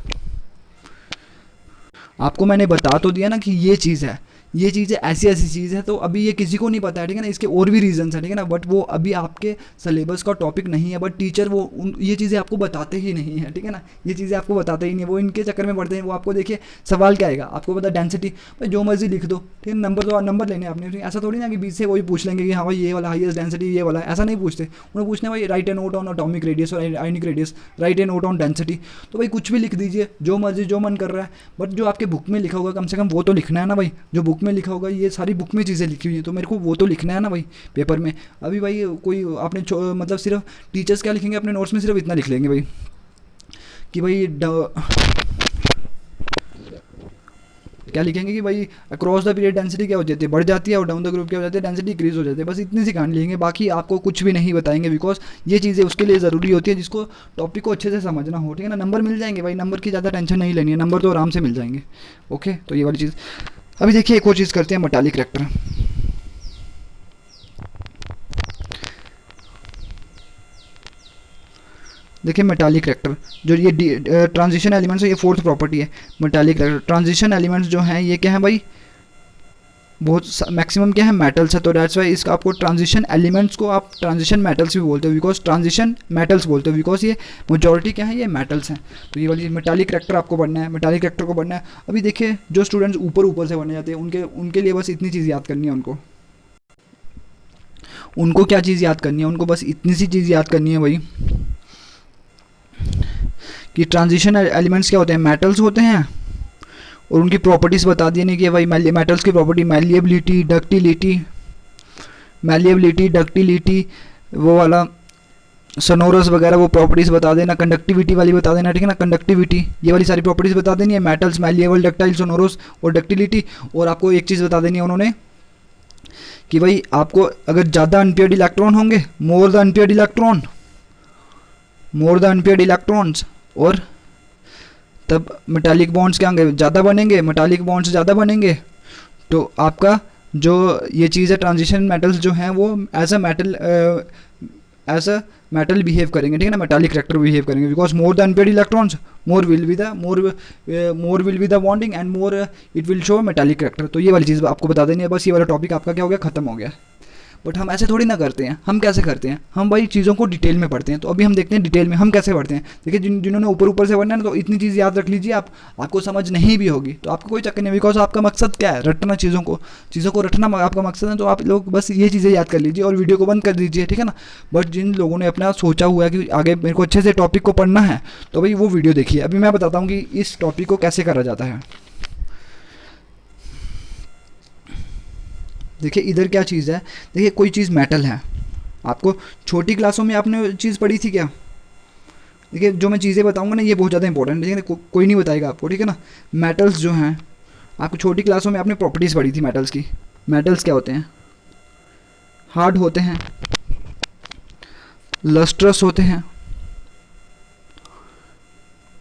आपको मैंने बता तो दिया ना कि ये चीज़ है, ये चीज़ें ऐसी ऐसी चीज़ है, तो अभी ये किसी को नहीं पता है, ठीक है ना। इसके और भी रीजंस हैं, ठीक है ना, बट वो अभी आपके सिलेबस का टॉपिक नहीं है, बट टीचर वो ये चीज़ें आपको बताते ही नहीं है, ठीक है ना। ये चीज़ें आपको बताते ही नहीं है, वो इनके चक्कर में पढ़ते हैं। वो आपको देखिए सवाल क्या आएगा, आपको पता डेंसिटी भाई जो मर्जी लिख दो, ठीक है, नंबर तो नंबर लेने आपने, ऐसा थोड़ी ना कि बीच से वही पूछ लेंगे कि हाँ भाई ये वाला हाईएस्ट डेंसिटी ये वाला, ऐसा नहीं पूछते। उन्हें पूछना भाई write a note on atomic radius और ionic radius, write a note on density, तो भाई कुछ भी लिख दीजिए, जो मर्जी जो मन कर रहा है, बट जो आपके बुक में लिखा होगा कम से कम वो तो लिखना है ना भाई। जो बुक में लिखा होगा, ये सारी बुक में चीज़ें लिखी हुई हैं, तो मेरे को वो तो लिखना है ना भाई पेपर में। अभी भाई कोई आपने मतलब सिर्फ टीचर्स क्या लिखेंगे अपने नोट्स में, सिर्फ इतना लिख लेंगे भाई कि भाई क्या लिखेंगे कि भाई अक्रॉस द पीरियड डेंसिटी क्या हो जाती है, बढ़ जाती है, और डाउन द ग्रुप क्या हो जाती है, डेंसिटी इंक्रीज हो जाती है। बस इतनी सी कहानी लिखेंगे, बाकी आपको कुछ भी नहीं बताएंगे, बिकॉज ये चीज़ें उसके लिए ज़रूरी होती है जिसको टॉपिक को अच्छे से समझना हो, ठीक है ना। नंबर मिल जाएंगे भाई, नंबर की ज़्यादा टेंशन नहीं लेनी है, नंबर तो आराम से मिल जाएंगे। ओके, तो ये वाली चीज़। अभी देखिए एक और चीज़ करते हैं, मेटालिक रिएक्टर। देखिए मेटालिक रिएक्टर, जो ये ट्रांजिशन एलिमेंट्स है, ये फोर्थ प्रॉपर्टी है मेटालिक रिएक्टर। ट्रांजिशन एलिमेंट्स जो हैं ये क्या है भाई, बहुत मैक्सिमम क्या है, मेटल्स है, तो दैट्स वाई इसका आपको ट्रांजिशन एलिमेंट्स को आप ट्रांजिशन मेटल्स भी बोलते हो, बिकॉज ट्रांजिशन मेटल्स बोलते हो, बिकॉज ये मेजॉरिटी क्या है, ये मेटल्स हैं। तो ये वाली मेटालिक रिएक्टर आपको पढ़ना है, मेटालिक रिएक्टर को पढ़ना है। अभी देखिए जो स्टूडेंट्स ऊपर ऊपर से पढ़ने जाते हैं उनके लिए बस इतनी चीज़ याद करनी है, उनको क्या चीज़ याद करनी है, उनको बस इतनी सी चीज़ याद करनी है भाई कि ट्रांजिशन एलिमेंट्स क्या होते हैं, मेटल्स होते हैं, और उनकी प्रॉपर्टीज़ बता दी नहीं कि भाई मेटल्स की प्रॉपर्टी मैलिएबिलिटी, डक्टिलिटी, वो वाला सोनोरस वगैरह वो प्रॉपर्टीज़ बता देना, कंडक्टिविटी वाली बता देना, ठीक है ना, कंडक्टिविटी ये वाली सारी प्रॉपर्टीज़ बता देनी है, मेटल्स मैलिएबल, डक्टाइल, सोनोरस और डक्टिलिटी। और आपको एक चीज़ बता देनी है उन्होंने कि भाई आपको अगर ज़्यादा अनपेयर्ड इलेक्ट्रॉन होंगे, मोर द अनपेयर्ड इलेक्ट्रॉन्स, और तब मेटालिक बॉन्ड्स क्या होंगे, ज़्यादा बनेंगे, मेटालिक बॉन्ड्स ज़्यादा बनेंगे, तो आपका जो ये चीज़ है ट्रांजिशन मेटल्स जो हैं वो एज अ मेटल बिहेव करेंगे, ठीक है ना, मेटालिक करेक्टर बिहेव करेंगे, because more the unpaired electrons more will be the bonding and more it will show metallic character. तो ये वाली चीज़ आपको बता देनी है, बस ये वाला टॉपिक आपका क्या हो गया, खत्म हो गया। बट हम ऐसे थोड़ी ना करते हैं, हम कैसे करते हैं, हम भाई चीज़ों को डिटेल में पढ़ते हैं। तो अभी हम देखते हैं डिटेल में हम कैसे पढ़ते हैं। देखिए जिन्होंने ऊपर से पढ़ना है ना, तो इतनी चीज़ याद रख लीजिए, आपको समझ नहीं भी होगी तो आपको कोई चक्कर नहीं, बिकॉज आपका मकसद क्या है, रटना, चीज़ों को रटना आपका मकसद है। तो आप लोग बस ये चीज़ें याद कर लीजिए और वीडियो को बंद कर दीजिए, ठीक है ना। बट जिन लोगों ने अपना सोचा हुआ है कि आगे मेरे को अच्छे से टॉपिक को पढ़ना है, तो भाई वो वीडियो देखिए। अभी मैं बताता हूँ कि इस टॉपिक को कैसे करा जाता है। देखिए इधर क्या चीज़ है, देखिए कोई चीज़ मेटल है, आपको छोटी क्लासों में आपने चीज़ पढ़ी थी क्या। देखिए जो मैं चीज़ें बताऊंगा ना ये बहुत ज़्यादा इंपॉर्टेंट है, कोई नहीं बताएगा आपको, ठीक है ना। मेटल्स जो हैं आपको छोटी क्लासों में आपने प्रॉपर्टीज़ पढ़ी थी मेटल्स की। मेटल्स क्या होते हैं, हार्ड होते हैं, लस्ट्रस होते हैं,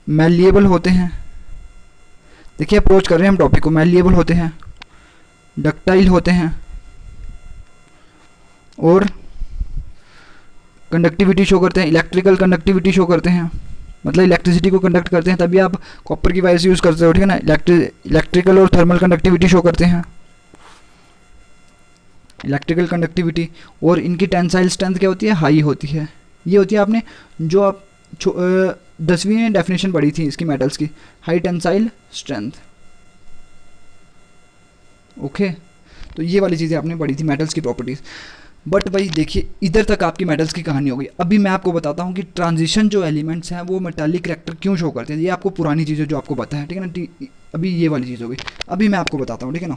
मैलिएबल होते हैं। देखिए अप्रोच कर रहे हैं हम टॉपिक को, मैलिएबल होते हैं, डक्टाइल होते हैं, और कंडक्टिविटी शो करते हैं, इलेक्ट्रिकल कंडक्टिविटी शो करते हैं, मतलब इलेक्ट्रिसिटी को कंडक्ट करते हैं, तभी आप कॉपर की वायर से यूज़ करते हो, ठीक है ना। इलेक्ट्रिकल और थर्मल कंडक्टिविटी शो करते हैं, इलेक्ट्रिकल कंडक्टिविटी। और इनकी टेंसाइल स्ट्रेंथ क्या होती है, हाई होती है। ये होती है आपने जो आप 10वीं में डेफिनेशन पढ़ी थी इसकी मेटल्स की, हाई टेंसाइल स्ट्रेंथ। ओके, तो ये वाली चीज़ें आपने पढ़ी थी मेटल्स की प्रॉपर्टीज़। बट भाई देखिए इधर तक आपकी मेटल्स की कहानी हो गई। अभी मैं आपको बताता हूँ कि ट्रांजिशन जो एलिमेंट्स हैं वो मेटालिक करेक्टर क्यों शो करते हैं। ये आपको पुरानी चीज़ें जो आपको पता है, ठीक है ना। अभी ये वाली चीज़ हो गई, अभी मैं आपको बताता हूँ, ठीक है ना।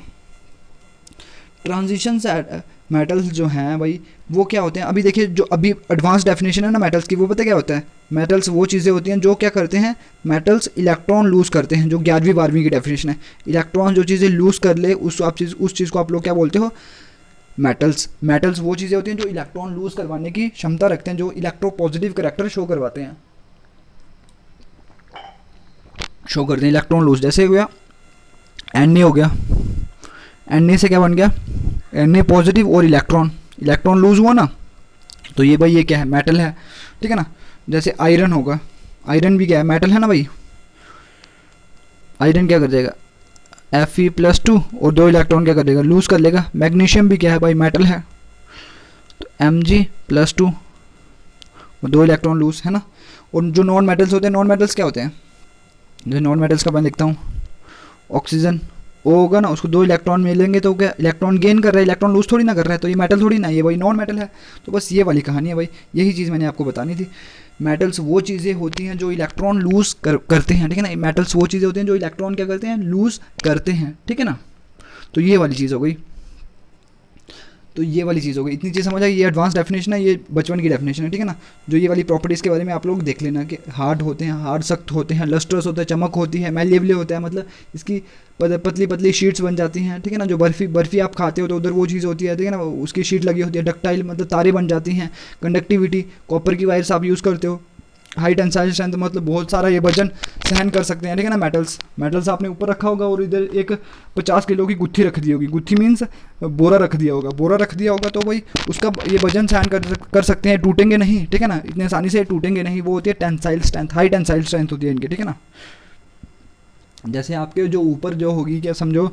ट्रांजिशन मेटल्स जो हैं भाई वो क्या होते हैं। अभी देखिए जो अभी एडवांस डेफिनेशन है ना मेटल्स की, वो पता क्या होता है, मेटल्स वो चीज़ें होती हैं जो क्या करते हैं, मेटल्स इलेक्ट्रॉन लूज़ करते हैं। जो 11वीं 12वीं की डेफिनेशन है, इलेक्ट्रॉन जो चीज़ें लूज़ कर ले उस चीज़ को आप लोग क्या बोलते हो, मेटल्स वो चीज़ें होती हैं जो इलेक्ट्रॉन लूज करवाने की क्षमता रखते हैं, जो इलेक्ट्रो पॉजिटिव करैक्टर शो करवाते हैं, शो करते हैं इलेक्ट्रॉन लूज। जैसे हो गया Na हो गया, Na से क्या बन गया, Na पॉजिटिव और इलेक्ट्रॉन लूज हुआ ना, तो ये भाई ये क्या है, मेटल है, ठीक है ना। जैसे आयरन होगा, आयरन भी क्या है, मेटल है ना भाई। आयरन क्या कर देगा, Fe+2 और 2 इलेक्ट्रॉन क्या कर देगा, लूज़ कर लेगा। मैग्नीशियम भी क्या है भाई, मेटल है, तो Mg+2 और 2 इलेक्ट्रॉन लूज़, है ना। और जो नॉन मेटल्स होते हैं, नॉन मेटल्स क्या होते हैं, जो नॉन मेटल्स का मैं लिखता हूँ, ऑक्सीजन वो होगा ना, उसको 2 इलेक्ट्रॉन मिलेंगे तो क्या इलेक्ट्रॉन गेन कर रहा है, इलेक्ट्रॉन लूज़ थोड़ी ना कर रहा है, तो ये मेटल थोड़ी ना, ये भाई नॉन मेटल है। तो बस ये वाली कहानी है भाई, यही चीज़ मैंने आपको बतानी थी। मेटल्स वो चीज़ें होती हैं जो इलेक्ट्रॉन लूज़ करते हैं, ठीक है ना। मेटल्स वो चीज़ें होती हैं जो इलेक्ट्रॉन क्या करते हैं, लूज़ करते हैं, ठीक है ना। तो ये वाली चीज़ हो गई, तो ये वाली चीज़ हो गई, इतनी चीज़ समझ आई। ये एडवांस डेफिनेशन है, ये बचपन की डेफिनेशन है, ठीक है ना। जो ये वाली प्रॉपर्टीज़ के बारे में आप लोग देख लेना कि हार्ड होते हैं, हार्ड सख्त होते हैं, लस्ट्रस होता है, चमक होती है, मैलिएबल होता है, मतलब इसकी पतली पतली शीट्स बन जाती हैं, ठीक है ना। जो बर्फ़ी आप खाते हो तो उधर वो चीज़ होती है, ठीक है ना, उसकी शीट लगी होती है। डक्टाइल मतलब तारे बन जाती हैं। कंडक्टिविटी, कॉपर की वायर्स आप यूज़ करते हो। हाई टेंसाइल स्ट्रेंथ मतलब बहुत सारा ये वजन सहन कर सकते हैं, ठीक है ना। मेटल्स आपने ऊपर रखा होगा और इधर एक 50 किलो की गुत्थी रख दी होगी, गुत्थी मीन्स बोरा रख दिया होगा, तो भाई उसका ये वजन सहन कर सकते हैं, टूटेंगे नहीं, ठीक है ना, इतने आसानी से टूटेंगे नहीं। वो होती है tensile strength, high tensile strength होती है इनकी, ठीक है ना। जैसे आपके जो ऊपर जो होगी, क्या समझो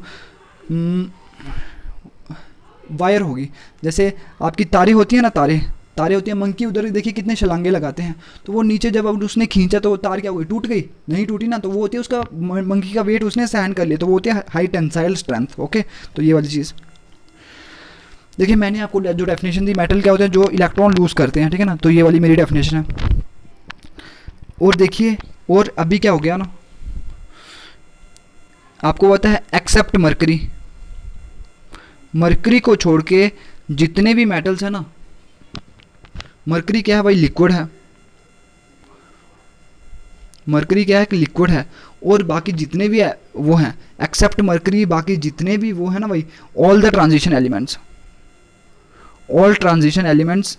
वायर होगी, जैसे आपकी तारे होती है ना, तारे होती हैं। मंकी उधर देखिए कितने छलांगे लगाते हैं, तो वो नीचे जब अब उसने खींचा तो तार क्या हुई, टूट गई, नहीं टूटी ना, तो वो होती है उसका मंकी का वेट उसने सहन कर लिया, तो वो होती है हाई टेंसाइल स्ट्रेंथ। ओके, तो ये वाली चीज़ देखिए मैंने आपको जो डेफिनेशन दी, मेटल क्या होते हैं जो इलेक्ट्रॉन लूज करते हैं, ठीक है ना। तो ये वाली मेरी डेफिनेशन है। और देखिए और अभी क्या हो गया ना, आपको पता है एक्सेप्ट मरकरी, मरकरी को छोड़ के जितने भी मेटल्स हैं ना, मरकरी क्या है भाई, लिक्विड है, मरकरी क्या है कि लिक्विड है, और बाकी जितने भी है वो हैं एक्सेप्ट मरकरी, बाकी जितने भी वो है ना भाई, all the transition elements, all transition elements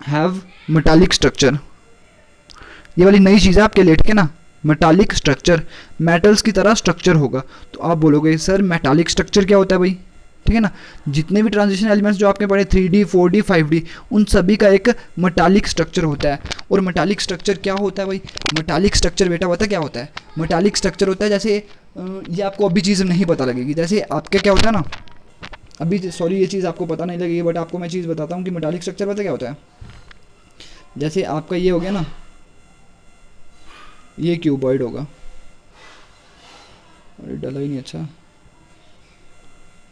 have metallic structure. ये वाली नई चीज़ है आपके लेट के ना, मेटालिक स्ट्रक्चर, मेटल्स की तरह स्ट्रक्चर होगा। तो आप बोलोगे सर मेटालिक स्ट्रक्चर क्या होता है भाई, ठीक है ना, जितने भी ट्रांजिशन एलिमेंट्स जो आपके पढ़े 3D 4D 5D, उन सभी का एक मेटालिक स्ट्रक्चर होता है। और मेटालिक स्ट्रक्चर क्या होता है भाई, मेटालिक स्ट्रक्चर बेटा पता क्या होता है, मेटालिक स्ट्रक्चर होता है जैसे ये आपको अभी चीज़ नहीं पता लगेगी, जैसे आपके क्या होता है ना, अभी सॉरी ये चीज़ आपको पता नहीं लगेगी, बट आपको मैं चीज़ बताता हूँ कि मेटालिक स्ट्रक्चर पता क्या होता है। जैसे आपका ये हो गया ना, ये क्यूबॉइड होगा, अरे डला ही नहीं, अच्छा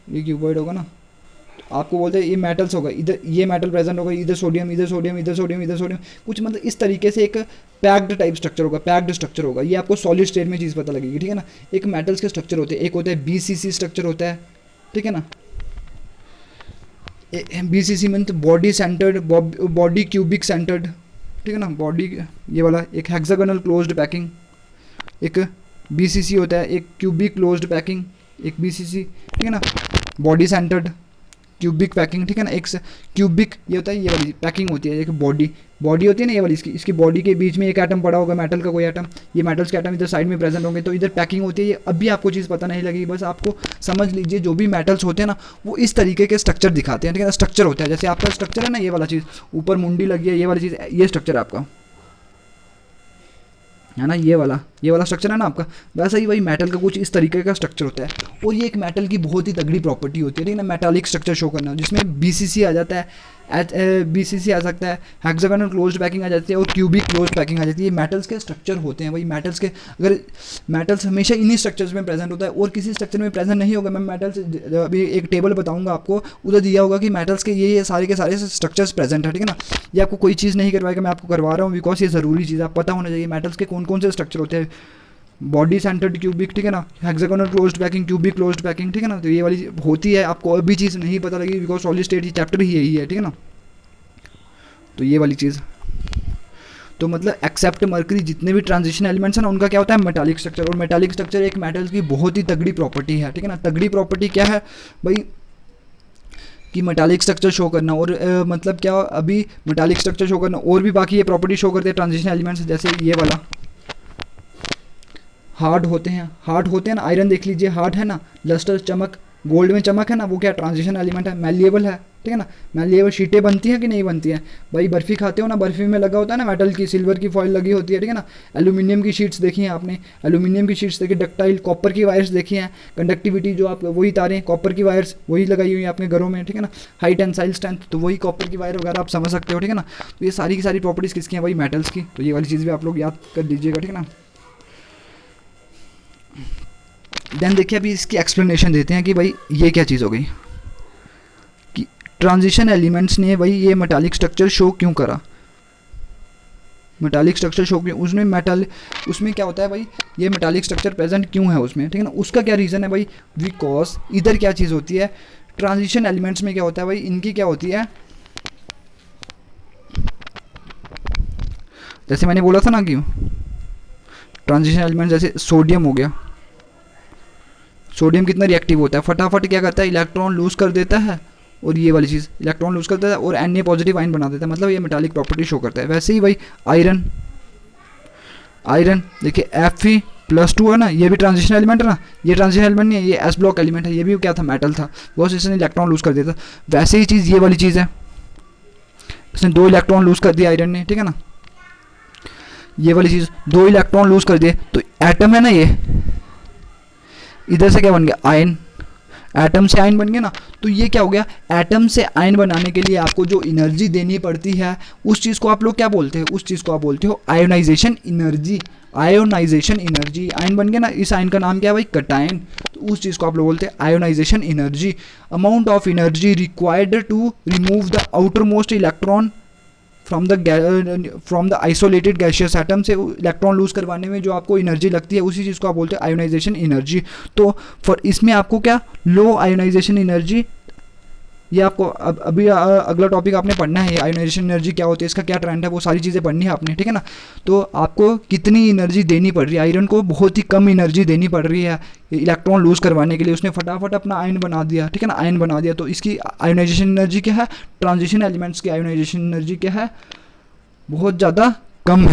ये क्यूबॉइड होगा ना, तो आपको बोलते हैं ये मेटल्स होगा, इधर ये मेटल प्रेजेंट होगा, इधर सोडियम, इधर सोडियम, इधर सोडियम, इधर सोडियम, कुछ मतलब इस तरीके से एक पैक्ड टाइप स्ट्रक्चर होगा, पैक्ड स्ट्रक्चर होगा। ये आपको सॉलिड स्टेट में चीज़ पता लगेगी, ठीक है ना। एक मेटल्स के स्ट्रक्चर होते हैं, एक होता है BCC स्ट्रक्चर होता है, ठीक है ना, BCC means body centred, body cubic centred, ठीक है ना, बॉडी ये वाला। एक हेक्सागोनल क्लोज्ड पैकिंग, एक BCC होता है, एक क्यूबिक क्लोज्ड पैकिंग, एक BCC, ठीक है ना, बॉडी सेंटर्ड क्यूबिक पैकिंग, ठीक है ना। एक क्यूबिक ये होता है, ये वाली पैकिंग होती है, एक बॉडी होती है ना ये वाली, इसकी बॉडी के बीच में एक एटम पड़ा होगा मेटल का, कोई एटम, ये मेटल्स के एटम इधर साइड में प्रेजेंट होंगे, तो इधर पैकिंग होती है। ये अभी आपको चीज़ पता नहीं लगेगी, बस आपको समझ लीजिए जो भी मेटल्स होते हैं ना वो इस तरीके के स्ट्रक्चर दिखाते हैं, ठीक है ना, स्ट्रक्चर होता है। जैसे आपका स्ट्रक्चर है ना ये वाला चीज़, ऊपर मुंडी लगी है, ये वाली चीज़, ये स्ट्रक्चर है आपका, है ना, ये वाला स्ट्रक्चर है ना आपका, वैसा ही वही मेटल का कुछ इस तरीके का स्ट्रक्चर होता है। और ये एक मेटल की बहुत ही तगड़ी प्रॉपर्टी होती है, ठीक है ना, मेटालिक स्ट्रक्चर शो करना, जिसमें BCC आ जाता है, BCC आ सकता है, हेक्सागोनल क्लोज्ड पैकिंग आ जाती है, और क्यूबिक क्लोज्ड पैकिंग आ जाती है। ये मेटल्स के स्ट्रक्चर होते हैं भाई, मेटल्स के, अगर मेटल्स हमेशा इन्हीं स्ट्रक्चर्स में प्रेजेंट होता है और किसी स्ट्रक्चर में प्रेजेंट नहीं होगा। मैं मेटल्स अभी एक टेबल बताऊंगा आपको, उधर दिया होगा कि मेटल्स के ये सारे के सारे स्ट्रक्चर्स प्रेजेंट है, ठीक है ना। ये आपको कोई चीज़ नहीं करवाएगा, मैं आपको करवा रहा हूँ, बिकॉज ये ज़रूरी चीज़ आप पता होना चाहिए मेटल्स के कौन कौन से स्ट्रक्चर होते हैं। बॉडी सेंटर्ड क्यूबिक, ठीक है ना, hexagonal closed packing, cubic closed packing, ठीक है ना, तो ये वाली होती है। आपको अभी चीज़ नहीं पता लगी बिकॉज सॉलिड स्टेट चैप्टर ही यही है, ठीक है ना। तो ये वाली चीज़, तो मतलब एक्सेप्ट मरकरी जितने भी ट्रांजिशन एलिमेंट्स हैं ना उनका क्या होता है, मेटालिक स्ट्रक्चर। और मेटालिक स्ट्रक्चर एक मेटल की बहुत ही तगड़ी प्रॉपर्टी है, ठीक है ना। तगड़ी प्रॉपर्टी क्या है भाई, कि मेटालिक स्ट्रक्चर शो करना, और मतलब क्या, अभी मेटालिक स्ट्रक्चर शो करना, और भी बाकी ये प्रॉपर्टी शो करते हैं ट्रांजिशन एलिमेंट्स, जैसे ये वाला हार्ड होते हैं ना, आयरन देख लीजिए हार्ड है ना, लस्टर चमक, गोल्ड में चमक है ना, वो क्या ट्रांजिशन एलिमेंट है, मैलिएबल है, ठीक है ना। मैलिएबल शीटें बनती हैं कि नहीं बनती हैं भाई, बर्फ़ी खाते हो ना, बर्फ़ी में लगा होता है ना मेटल की, सिल्वर की फॉइल लगी होती है, ठीक है ना। एल्यूमिनियम की शीट्स देखी हैं आपने, एल्यूमिनियम की शीट्स देखी, डक्टाइल, कॉपर की वायर्स देखी हैं, कंडक्टिविटी जो आप वही तारें कॉपर की वायर्स वही लगाई हुई हैं आपके घरों में, ठीक है ना। हाई टेंसाइल स्ट्रेंथ तो वही कॉपर की वायर वगैरह आप समझ सकते हो, ठीक है ना। तो ये सारी की सारी प्रॉपर्टीज़ किसकी हैं भाई, मेटल्स की। तो ये वाली चीज़ भी आप लोग याद कर लीजिएगा, ठीक है ना। देन देखिए अभी इसकी एक्सप्लेनेशन देते हैं कि भाई ये क्या चीज़ हो गई, कि ट्रांजिशन एलिमेंट्स ने भाई ये मेटालिक स्ट्रक्चर शो क्यों करा, मेटालिक स्ट्रक्चर शो क्यों, उसमें क्या होता है भाई, ये मेटालिक स्ट्रक्चर प्रेजेंट क्यों है उसमें, ठीक है ना। उसका क्या रीज़न है भाई, बिकॉज इधर क्या चीज़ होती है, ट्रांजिशन एलिमेंट्स में क्या होता है भाई, इनकी क्या होती है, जैसे मैंने बोला था ना कि ट्रांजिशन एलिमेंट, जैसे सोडियम हो गया, सोडियम कितना रिएक्टिव होता है, फटाफट क्या करता है, इलेक्ट्रॉन लूज कर देता है, और ये वाली चीज़ इलेक्ट्रॉन लूज करता है और Na पॉजिटिव आयन बना देता है, मतलब ये मेटालिक प्रॉपर्टी शो करता है। वैसे ही भाई आयरन देखिए Fe+2 है ना, ये भी ट्रांजिशन एलिमेंट है ना, ये ट्रांजिशन एलिमेंट नहीं है, ये S ब्लॉक एलिमेंट है, ये भी क्या था, मेटल था, बहुत इसने इलेक्ट्रॉन लूज कर देता। वैसे ही चीज़ ये वाली चीज़ है, इसने 2 इलेक्ट्रॉन लूज कर दिया आयरन ने, ठीक है ना। ये वाली चीज़ 2 इलेक्ट्रॉन लूज कर दिए, तो एटम है ना, ये इधर से क्या बन गया, आयन, एटम से आयन बन गया ना। तो ये क्या हो गया, एटम से आयन बनाने के लिए आपको जो एनर्जी देनी पड़ती है उस चीज़ को आप लोग क्या बोलते हैं, उस चीज़ को आप बोलते हो ionization energy. Ionization energy, ion बन गया ना, इस आयन का नाम क्या है भाई, कटायन, तो उस चीज़ को आप लोग बोलते हैं ionization energy. Amount of energy required to remove the outermost electron from the isolated gaseous atom से इलेक्ट्रॉन लूज करवाने में जो आपको एनर्जी लगती है उसी चीज़ को आप बोलते हैं आयोनाइजेशन एनर्जी। तो फॉर इसमें आपको क्या लो आयोनाइजेशन एनर्जी, ये आपको अभी अगला टॉपिक आपने पढ़ना है, आयोनाइजेशन एनर्जी क्या होती है, इसका क्या ट्रेंड है, वो सारी चीज़ें पढ़नी है आपने, ठीक है ना। तो आपको कितनी एनर्जी देनी पड़ रही है, आयरन को बहुत ही कम एनर्जी देनी पड़ रही है इलेक्ट्रॉन लूज करवाने के लिए, उसने फटाफट अपना आयन बना दिया, ठीक है ना, आयन बना दिया। तो इसकी आयोनाइजेशन एनर्जी क्या है, ट्रांजिशन एलिमेंट्स की आयोनाइजेशन एनर्जी क्या है, बहुत ज़्यादा कम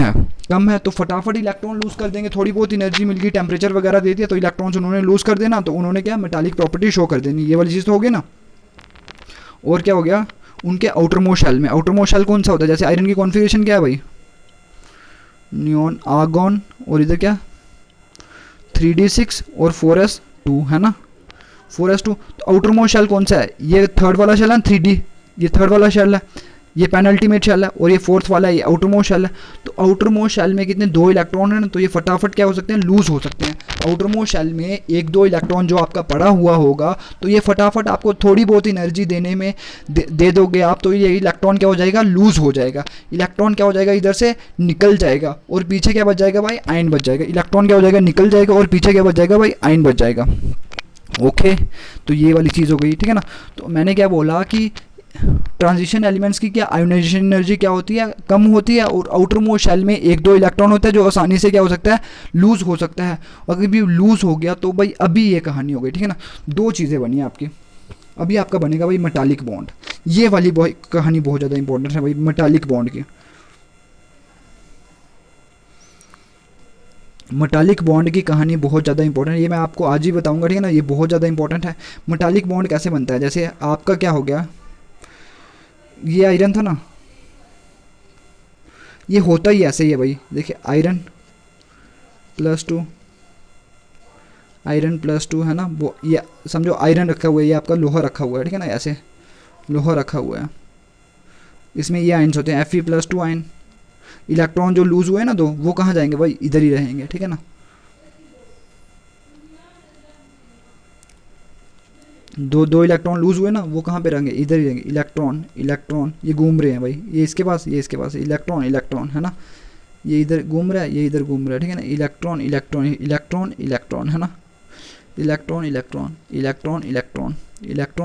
है। तो फटाफट इलेक्ट्रॉन लूज कर देंगे, थोड़ी बहुत एनर्जी मिल गई, टेम्परेचर वगैरह दे दिया तो इलेक्ट्रॉन्स उन्होंने लूज कर देना, तो उन्होंने क्या मेटालिक प्रॉपर्टी शो कर देनी, ये वाली चीज़ तो हो गई ना। और क्या हो गया, उनके आउटर मोस्ट शेल में, आउटर मोस्ट शेल कौन सा होता है, जैसे आयरन की कॉन्फ़िगरेशन क्या है भाई, नियॉन आर्गॉन, और इधर क्या 3d6 और 4s2 है ना, 4s2। तो आउटर मोस्ट शेल कौन सा है, ये थर्ड वाला शेल है 3d, ये थर्ड वाला शेल है, ये पेनल्टीमेट शेल है, और ये फोर्थ वाला है, ये आउटर मोस्ट शेल है। तो आउटर मोस्ट शेल में कितने 2 इलेक्ट्रॉन है ना, तो ये फटाफट क्या हो सकते हैं, लूज हो सकते हैं। आउटर मोस्ट शेल में 1-2 इलेक्ट्रॉन जो आपका पड़ा हुआ होगा, तो ये फटाफट आपको थोड़ी बहुत एनर्जी देने में दे दोगे आप, तो ये इलेक्ट्रॉन क्या हो जाएगा, लूज हो जाएगा। इलेक्ट्रॉन क्या हो जाएगा, इधर से निकल जाएगा, और पीछे क्या बच जाएगा भाई, आयन बच जाएगा। इलेक्ट्रॉन क्या हो जाएगा, निकल जाएगा, और पीछे क्या बच जाएगा भाई, आयन बच जाएगा। ओके, तो ये वाली चीज़ हो गई, ठीक है ना। तो मैंने क्या बोला कि ट्रांजिशन एलिमेंट्स की क्या आयोनाइजेशन एनर्जी क्या होती है, कम होती है, और आउटर मोस्ट शेल में 1-2 इलेक्ट्रॉन होता है जो आसानी से क्या हो सकता है, लूज हो सकता है। अगर भी लूज हो गया तो भाई अभी ये कहानी हो गई, ठीक है ना। 2 चीज़ें बनी आपकी, अभी आपका बनेगा भाई मेटालिक बॉन्ड, ये वाली कहानी बहुत ज़्यादा इंपॉर्टेंट है भाई, मेटालिक बॉन्ड की। मेटालिक बॉन्ड की कहानी बहुत ज़्यादा इंपॉर्टेंट है, ये मैं आपको आज ही बताऊंगा, ठीक है ना, ये बहुत ज़्यादा इंपॉर्टेंट है। मेटालिक बॉन्ड कैसे बनता है, जैसे आपका क्या हो गया, ये आयरन था ना, ये होता ही ऐसे ही है भाई, देखिए आयरन +2, आयरन +2 है ना, वो ये समझो आयरन रखा हुआ है, ये आपका लोहा रखा हुआ है, ठीक है ना, ऐसे लोहा रखा हुआ है, इसमें ये आयन्स होते हैं Fe+2 आयन। इलेक्ट्रॉन जो लूज हुए हैं ना, तो वो कहाँ जाएंगे भाई, इधर ही रहेंगे, ठीक है ना। 2 इलेक्ट्रॉन लूज हुए ना, वो कहाँ पे रहेंगे, इधर ही रहेंगे। इलेक्ट्रॉन ये घूम रहे हैं भाई, ये इसके पास, ये इसके पास, इलेक्ट्रॉन है ना, ये इधर घूम रहा है, ये इधर घूम रहा है, ठीक है ना। इलेक्ट्रॉन है ना,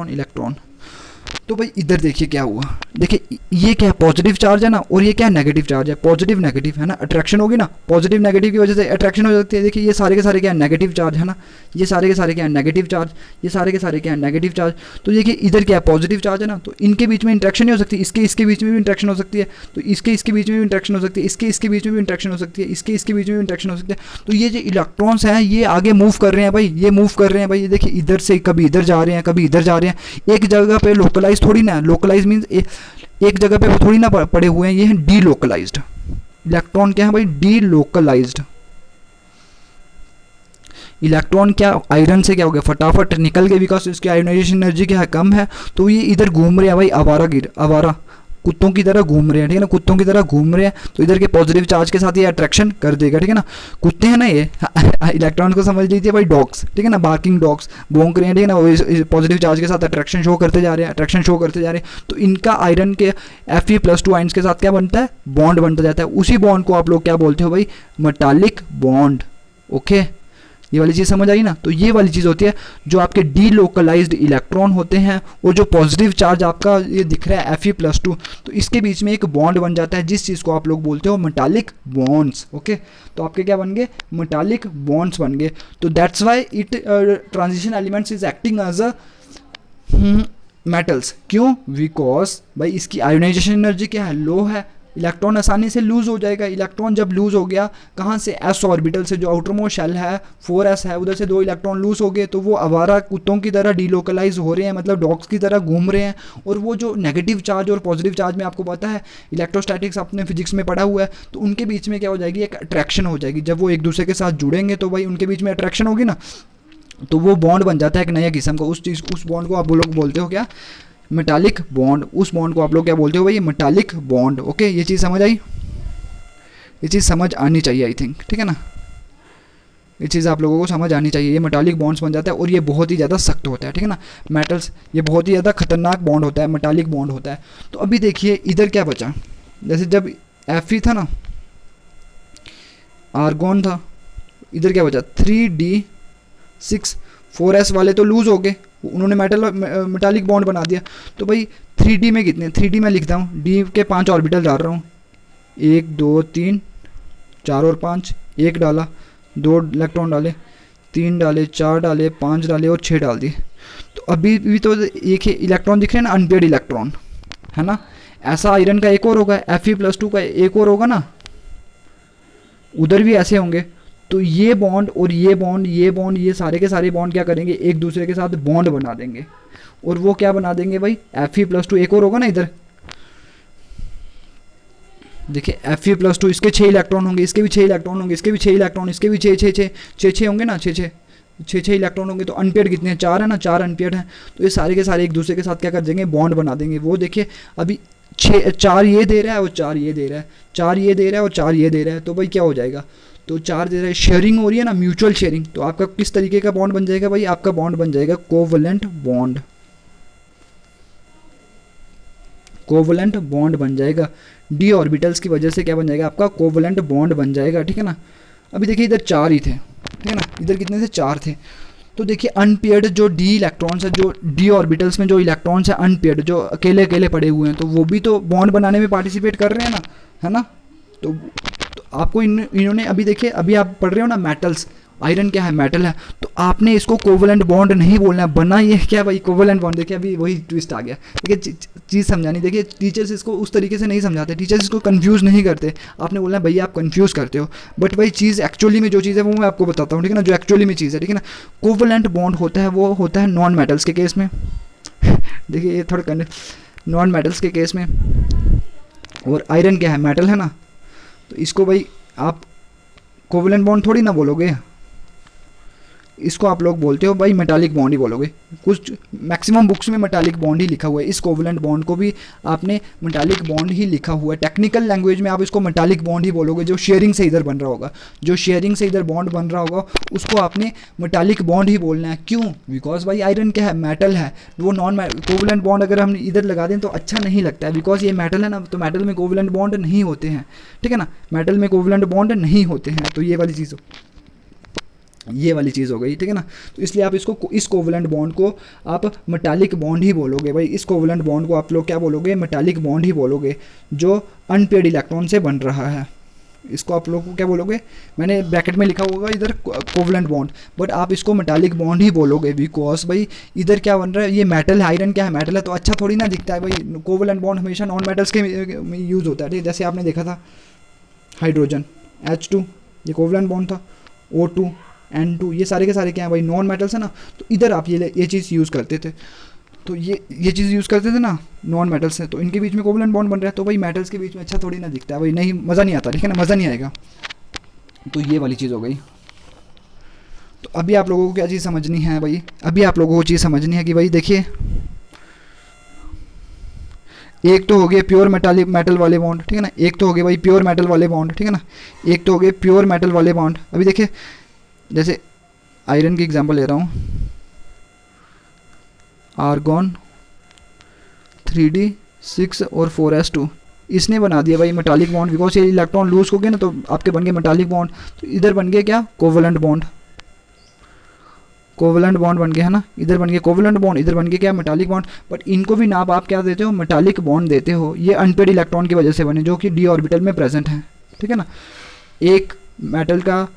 इलेक्ट्रॉन। तो भाई इधर देखिए क्या हुआ, देखिए ये क्या पॉजिटिव चार्ज है ना, और ये क्या नेगेटिव चार्ज है, पॉजिटिव नेगेटिव है ना, अट्रैक्शन होगी ना, पॉजिटिव नेगेटिव की वजह से अट्रैक्शन हो सकती है। देखिए ये सारे के सारे क्या है, नेगेटिव चार्ज है ना, ये सारे के सारे क्या है, नेगेटिव चार्ज, ये सारे के सारे क्या है, नेगेटिव चार्ज। तो देखिए इधर क्या है, पॉजिटिव चार्ज है ना, तो इनके बीच में इंट्रैक्शन नहीं हो सकती, इसके बीच में भी इंट्रैक्शन हो सकती है, तो इसके बीच में भी इंट्रैक्शन हो सकती है, इसके बीच में भी इंट्रैक्शन हो सकती है, इसके बीच में भी इंट्रैक्शन हो सकती है। तो ये जो इलेक्ट्रॉन्स हैं ये आगे मूव कर रहे हैं भाई, ये मूव कर रहे हैं भाई, ये देखिए इधर से कभी इधर जा रहे हैं, कभी इधर जा रहे हैं, एक जगह पे लोकलाइज थोड़ी ना, लोकलाइज मीन्स एक जगह पे थोड़ी ना पड़े हुए हैं, ये हैं डी लोकलाइज्ड इलेक्ट्रॉन। क्या है भाई, डी लोकलाइज्ड इलेक्ट्रॉन क्या आयरन से क्या हो गया, फटाफट निकल गए, बिकॉज इसकी आयोनाइजेशन एनर्जी क्या है, कम है। तो ये इधर घूम रहे हैं भाई, आवारा कुत्तों की तरह घूम रहे हैं, ठीक है ना, कुत्तों की तरह घूम रहे हैं। तो इधर के पॉजिटिव चार्ज के साथ ये अट्रैक्शन कर देगा, ठीक है ना। कुत्ते हैं ना ये इलेक्ट्रॉन को समझ लीजिए भाई डॉग्स, ठीक है ना, बार्किंग डॉग्स भौंक रहे हैं, ठीक है ना, पॉजिटिव चार्ज के साथ अट्रैक्शन शो करते जा रहे हैं, तो इनका आयरन के Fe+2 आयन्स के साथ क्या बनता है, बॉन्ड बनता जाता है। उसी बॉन्ड को आप लोग क्या बोलते हो भाई, मेटालिक बॉन्ड। ओके, ये वाली चीज़ समझ आई ना। तो ये वाली चीज़ होती है जो आपके डीलोकलाइज्ड इलेक्ट्रॉन होते हैं, और जो पॉजिटिव चार्ज आपका ये दिख रहा है Fe+2, तो इसके बीच में एक बॉन्ड बन जाता है, जिस चीज़ को आप लोग बोलते हो मेटालिक बॉन्ड्स। ओके, तो आपके क्या बन गए, मेटालिक बॉन्ड्स बन गए। तो that's why it transition elements is acting as a metals. क्यों, बिकॉज भाई इसकी आयोनाइजेशन एनर्जी क्या है, लो है, इलेक्ट्रॉन आसानी से लूज हो जाएगा। इलेक्ट्रॉन जब लूज हो गया कहाँ से, एस ऑर्बिटल से, जो आउटर मोस्ट शेल है 4s है, उधर से 2 इलेक्ट्रॉन लूज हो गए, तो वो आवारा कुत्तों की तरह डीलोकलाइज हो रहे हैं, मतलब डॉग्स की तरह घूम रहे हैं। और वो जो नेगेटिव चार्ज और पॉजिटिव चार्ज में आपको पता है, इलेक्ट्रोस्टैटिक्स आपने फिजिक्स में पढ़ा हुआ है, तो उनके बीच में क्या हो जाएगी, एक अट्रैक्शन हो जाएगी। जब वो एक दूसरे के साथ जुड़ेंगे तो भाई उनके बीच में अट्रैक्शन होगी ना, तो वो बॉन्ड बन जाता है एक नया किस्म का। उस बॉन्ड को आप लोग बोलते हो क्या, मेटालिक बॉन्ड। उस बॉन्ड को आप लोग क्या बोलते हो भाई, मेटालिक बॉन्ड। ओके, ये चीज़ समझ आई, ये चीज़ समझ आनी चाहिए आई थिंक, ठीक है ना, ये चीज़ आप लोगों को समझ आनी चाहिए। ये मेटालिक बॉन्ड्स बन जाता है, और ये बहुत ही ज़्यादा सख्त होता है, ठीक है ना, मेटल्स, ये बहुत ही ज़्यादा खतरनाक बॉन्ड होता है, मेटालिक बॉन्ड होता है। तो अभी देखिए इधर क्या बचा, जैसे जब Fe था ना, आर्गोन था, इधर क्या बचा 3D6, 4s वाले तो लूज हो गए, उन्होंने मेटालिक बॉन्ड बना दिया। तो भाई 3D में कितने, 3D में लिखता हूँ, डी के 5 ऑर्बिटल डाल रहा हूँ, 1 2 3 4 और 5, 1 डाला, 2 इलेक्ट्रॉन डाले, 3 डाले, 4 डाले, 5 डाले और 6 डाल दिए। तो अभी भी तो एक ही इलेक्ट्रॉन दिख रहे हैं ना, अनपेयर्ड इलेक्ट्रॉन है ना। ऐसा आयरन का एक और होगा, Fe+2 का एक और होगा ना, उधर भी ऐसे होंगे। तो ये बॉन्ड और ये बॉन्ड, ये बॉन्ड, ये सारे के सारे बॉन्ड क्या करेंगे, एक दूसरे के साथ बॉन्ड बना देंगे। और वो क्या बना देंगे भाई, Fe+2 एक और होगा ना इधर, देखिए Fe+2, इसके 6 इलेक्ट्रॉन होंगे, इसके भी 6 इलेक्ट्रॉन होंगे, इसके भी 6 इलेक्ट्रॉन, इसके भी 6 होंगे ना, 6 इलेक्ट्रॉन होंगे। तो अनपेयर्ड कितने हैं, 4 है ना, 4 अनपेयर्ड हैं। तो ये सारे के सारे एक दूसरे के साथ क्या कर देंगे, बॉन्ड बना देंगे। वो देखिए अभी 4 ये दे रहा है और 4 ये दे रहा है, 4 ये दे रहा है और 4 ये दे रहा है। तो भाई क्या हो जाएगा, तो 4 दे रहा है, शेयरिंग हो रही है ना, म्यूचुअल शेयरिंग। तो आपका किस तरीके का बॉन्ड बन जाएगा भाई, आपका बॉन्ड बन जाएगा कोवलेंट बॉन्ड, कोवलेंट बॉन्ड बन जाएगा। डी ऑर्बिटल्स की वजह से क्या बन जाएगा, आपका कोवलेंट बॉन्ड बन जाएगा, ठीक है ना। अभी देखिए इधर 4 ही थे, ठीक है ना, इधर कितने थे, 4 थे। तो देखिए अनपेयर्ड जो डी इलेक्ट्रॉन्स है, जो डी ऑर्बिटल्स में जो इलेक्ट्रॉन्स है अनपेयर्ड, जो अकेले अकेले पड़े हुए हैं, तो वो भी तो बॉन्ड बनाने में पार्टिसिपेट कर रहे हैं ना, है ना। तो आपको इन्होंने अभी देखिए, अभी आप पढ़ रहे हो ना मेटल्स, आयरन क्या है, मेटल है, तो आपने इसको कोवलेंट बॉन्ड नहीं बोलना है, बना ये क्या भाई, कोवलेंट बॉन्ड। देखिए अभी वही ट्विस्ट आ गया, देखिए चीज़ समझानी। देखिए टीचर्स इसको उस तरीके से नहीं समझाते, टीचर्स इसको कंफ्यूज नहीं करते। आपने बोलना है भैया आप कंफ्यूज करते हो, बट भाई चीज़ एक्चुअली में जो चीज़ है वो मैं आपको बताता हूँ, ठीक है ना, जो एक्चुअली में चीज़ है, ठीक है ना। कोवलेंट बॉन्ड होता है, वो होता है नॉन मेटल्स के केस में देखिए ये थोड़ा नॉन मेटल्स के केस में, और आयरन क्या है, मेटल है ना। तो इसको भाई आप कोवलेंट बॉन्ड थोड़ी ना बोलोगे, इसको आप लोग बोलते हो भाई मेटालिक बॉन्ड ही बोलोगे। कुछ मैक्सिमम बुक्स में मेटालिक बॉन्ड ही लिखा हुआ है, इस कोवलेंट बॉन्ड को भी आपने मेटालिक बॉन्ड ही लिखा हुआ है। टेक्निकल लैंग्वेज में आप इसको मेटालिक बॉन्ड ही बोलोगे, जो शेयरिंग से इधर बन रहा होगा, जो शेयरिंग से इधर बॉन्ड बन रहा होगा उसको आपने मेटालिक बॉन्ड ही बोलना है। क्यों, बिकॉज भाई आयरन क्या है, मेटल है, वो नॉन कोवलेंट बॉन्ड अगर हम इधर लगा दें तो अच्छा नहीं लगता है, बिकॉज ये मेटल है ना, तो मेटल में कोवलेंट बॉन्ड नहीं होते हैं, ठीक है ना, मेटल में कोवलेंट बॉन्ड नहीं होते हैं। तो ये वाली चीज़ हो गई, ठीक है ना। तो इसलिए आप इसको, इस कोवलेंट बॉन्ड को आप मेटालिक बॉन्ड ही बोलोगे भाई। इस कोवलेंट बॉन्ड को आप लोग क्या बोलोगे, मेटालिक बॉन्ड ही बोलोगे, जो अनपेयर्ड इलेक्ट्रॉन से बन रहा है। इसको आप लोग को क्या बोलोगे, मैंने ब्रैकेट में लिखा होगा इधर कोवलेंट बॉन्ड, बट आप इसको मेटालिक बॉन्ड ही बोलोगे, बिकॉज भाई इधर क्या बन रहा है, ये मेटल है, आयरन क्या है, मेटल है, तो अच्छा थोड़ी ना दिखता है भाई। कोवलेंट बॉन्ड हमेशा नॉन मेटल्स के में यूज़ होता है, ठीक है। जैसे आपने देखा था हाइड्रोजन H2, ये कोवलेंट बॉन्ड था, O2 N2, ये सारे के सारे क्या हैं भाई, नॉन मेटल्स है ना। तो इधर आप ये चीज़ यूज़ करते थे, तो ये चीज़ यूज़ करते थे ना, नॉन मेटल्स है, तो इनके बीच में कोवलेंट बॉन्ड बन रहा है, तो भाई मेटल्स के बीच में अच्छा थोड़ी ना दिखता है भाई, नहीं मज़ा नहीं आता, ठीक है ना, मज़ा नहीं आएगा। तो ये वाली चीज़ हो गई। तो अभी आप लोगों को क्या चीज़ समझनी है भाई, अभी आप लोगों को चीज़ समझनी है कि भाई देखिए, एक तो हो गए प्योर मेटल वाले बॉन्ड, ठीक है ना, एक तो हो गए भाई प्योर मेटल वाले बॉन्ड, ठीक है ना, एक तो हो गए प्योर मेटल वाले बॉन्ड। अभी देखिए जैसे आयरन की एग्जांपल ले रहा हूँ, आर्गॉन 3D6 और 4s2, इसने बना दिया भाई मेटालिक बॉन्ड, बिकॉज ये इलेक्ट्रॉन लूज हो गए ना, तो आपके बन गए मेटालिक बॉन्ड। तो इधर बन गए क्या, कोवलेंट बॉन्ड, कोवलेंट बॉन्ड बन गया है ना, इधर बन गया कोवलेंट बॉन्ड, इधर बन गया क्या, मेटालिक बॉन्ड। बट इनको भी नाम आप क्या देते हो, मेटालिक बॉन्ड देते हो। ये अनपेयर्ड इलेक्ट्रॉन की वजह से बने, जो कि डी ऑर्बिटल में प्रेजेंट हैं, ठीक है ना। एक मेटल का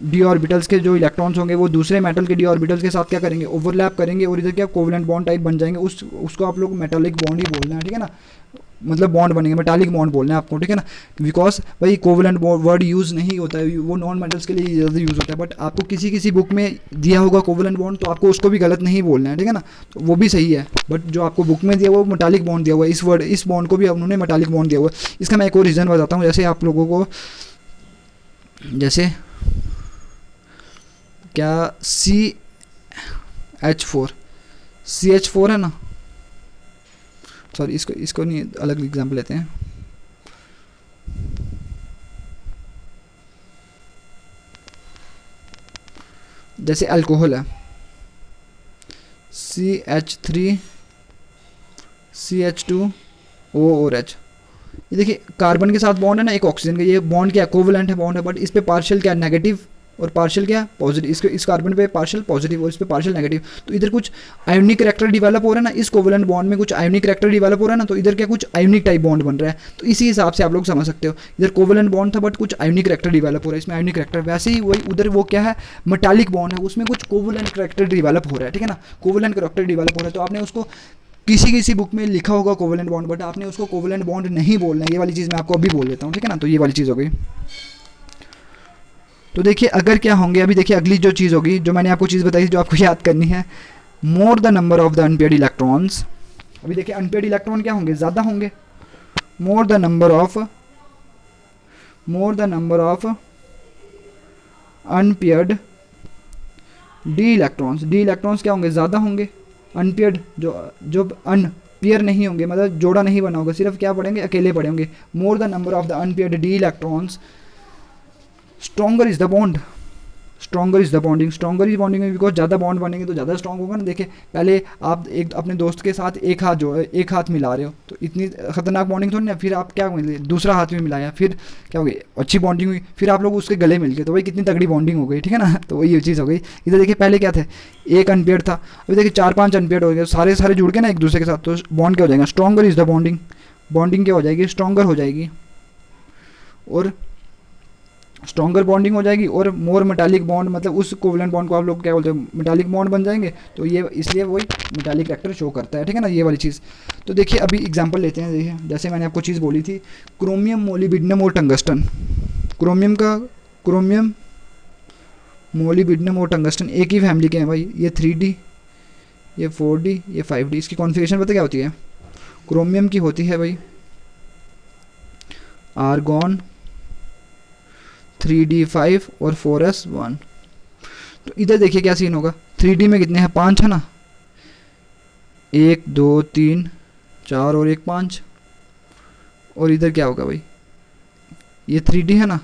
डी ऑर्बिटल्स के जो इलेक्ट्रॉन्स होंगे वो दूसरे मेटल के डी ऑर्बिटल्स के साथ क्या करेंगे, ओवरलैप करेंगे, और इधर क्या कोवलेंट बॉन्ड टाइप बन जाएंगे, उसको आप लोग मेटालिक बॉन्ड ही बोलना है, ठीक है ना, मतलब बॉन्ड बनेंगे, मेटालिक बॉन्ड बोलना है आपको, ठीक है ना। बिकॉज भाई कोवलेंट वर्ड यूज़ नहीं होता है, वो नॉन मेटल्स के लिए ज़्यादा यूज़ होता है, बट आपको किसी बुक में दिया होगा कोवलेंट बॉन्ड, तो आपको उसको भी गलत नहीं बोलना है, ठीक है ना, तो वो भी सही है। बट जो आपको बुक में दिया हुआ वो मेटालिक बॉन्ड दिया हुआ है, इस बॉन्ड को भी उन्होंने मेटालिक बॉन्ड दिया हुआ है। इसका मैं एक और रीज़न बताता हूँ, जैसे आप लोगों को, जैसे क्या CH4 है ना, सॉरी इसको नहीं, अलग एग्जांपल लेते हैं। जैसे अल्कोहल है CH3 CH2O और H, ये देखिए कार्बन के साथ बॉन्ड है ना, एक ऑक्सीजन का, ये बॉन्ड क्या कोवलेंट है बॉन्ड है, बट इस पे पार्शियल क्या नेगेटिव और पार्शियल क्या पॉजिटिव, इसके इस कार्बन पे पार्शियल पॉजिटिव और इस पे पार्शियल नेगेटिव। तो इधर कुछ आयोनिक करैक्टर डिवेलप हो रहा है ना, इस कोवलेंट बॉन्ड में कुछ आयोनिक करैक्टर डिवेलप हो रहा है ना, तो इधर क्या कुछ आयोनिक टाइप बॉन्ड बन रहा है। तो इसी हिसाब से आप लोग समझ सकते हो, इधर कोवलेंट बॉन्ड था बट कुछ आयोनिक करैक्टर डिवेलप हो रहा है, इसमें आयोनिक करैक्टर, वैसे ही वही उधर वो क्या है मेटालिक बॉन्ड है, उसमें कुछ कोवलेंट करैक्टर डिवेलप हो रहा है, ठीक है ना, कोवलेंट करैक्टर डिवेलप हो रहा है। तो आपने उसको किसी किसी बुक में लिखा होगा कोवलेंट बॉन्ड, बट आपने उसको कोवलेंट बॉन्ड नहीं बोलना है, ये वाली चीज़ मैं आपको अभी बोल देता हूँ, ठीक है ना। तो ये वाली चीज़ हो गई। तो देखिए अगर क्या होंगे, अभी देखिए अगली जो चीज़ होगी, जो मैंने आपको चीज़ बताई जो आपको याद करनी है, more the number of the unpaired electrons. अभी देखिए अनपेयर्ड इलेक्ट्रॉन क्या होंगे, ज़्यादा होंगे, more the number of unpaired D electrons क्या होंगे, ज़्यादा होंगे। अनपेयर्ड जो अनपेयर नहीं होंगे, मतलब जोड़ा नहीं बना होगा, सिर्फ क्या पढ़ेंगे, अकेले पढ़े होंगे। More the number of the unpaired D electrons, stronger is the bond, stronger is the bonding में, बिकॉज ज़्यादा बॉन्ड बनेंगे तो ज़्यादा स्ट्रॉन्ग होगा ना। देखिए पहले आप एक अपने दोस्त के साथ एक हाथ मिला रहे हो, तो इतनी खतरनाक बॉन्डिंग थोड़ी ना, फिर आप क्या दूसरा हाथ में मिलाया, फिर क्या हो गई, अच्छी बॉन्डिंग हुई, फिर आप लोग उसके गले मिल गए, तो भाई कितनी तगड़ी बॉन्डिंग हो गई, ठीक है ना। तो वही ये चीज़ हो गई। इधर देखिए पहले क्या थे, एक अनपेयर्ड था, अभी देखिए 4-5 अनपेयर्ड हो गए, सारे जुड़ के ना एक दूसरे के साथ, तो बॉन्ड क्या हो जाएगा, स्ट्रॉन्गर इज द बॉन्डिंग क्या हो जाएगी, स्ट्रॉन्गर हो जाएगी, और स्ट्रॉन्गर बॉन्डिंग हो जाएगी। और मोर मेटालिक बॉन्ड, मतलब उस कोवलेंट बॉन्ड को आप लोग क्या बोलते हैं, मेटालिक बॉन्ड बन जाएंगे, तो ये इसलिए वही मेटालिक करैक्टर शो करता है, ठीक है ना, ये वाली चीज़। तो देखिए अभी एग्जांपल लेते हैं, देखिए जैसे मैंने आपको चीज़ बोली थी, क्रोमियम, मोलिब्डेनम और टंगस्टन। क्रोमियम मोलिब्डेनम और टंगस्टन एक ही फैमिली के हैं भाई, ये 3D, ये 4D, ये 5D। इसकी कॉन्फ़िगरेशन पता क्या होती है, क्रोमियम की होती है भाई आर्गॉन 3D5 और 4s1। तो इधर देखिए क्या सीन होगा, 3D में कितने हैं, 5 है ना, 1 2 3 4 और 1 5। और इधर क्या होगा भाई, ये 3D है ना,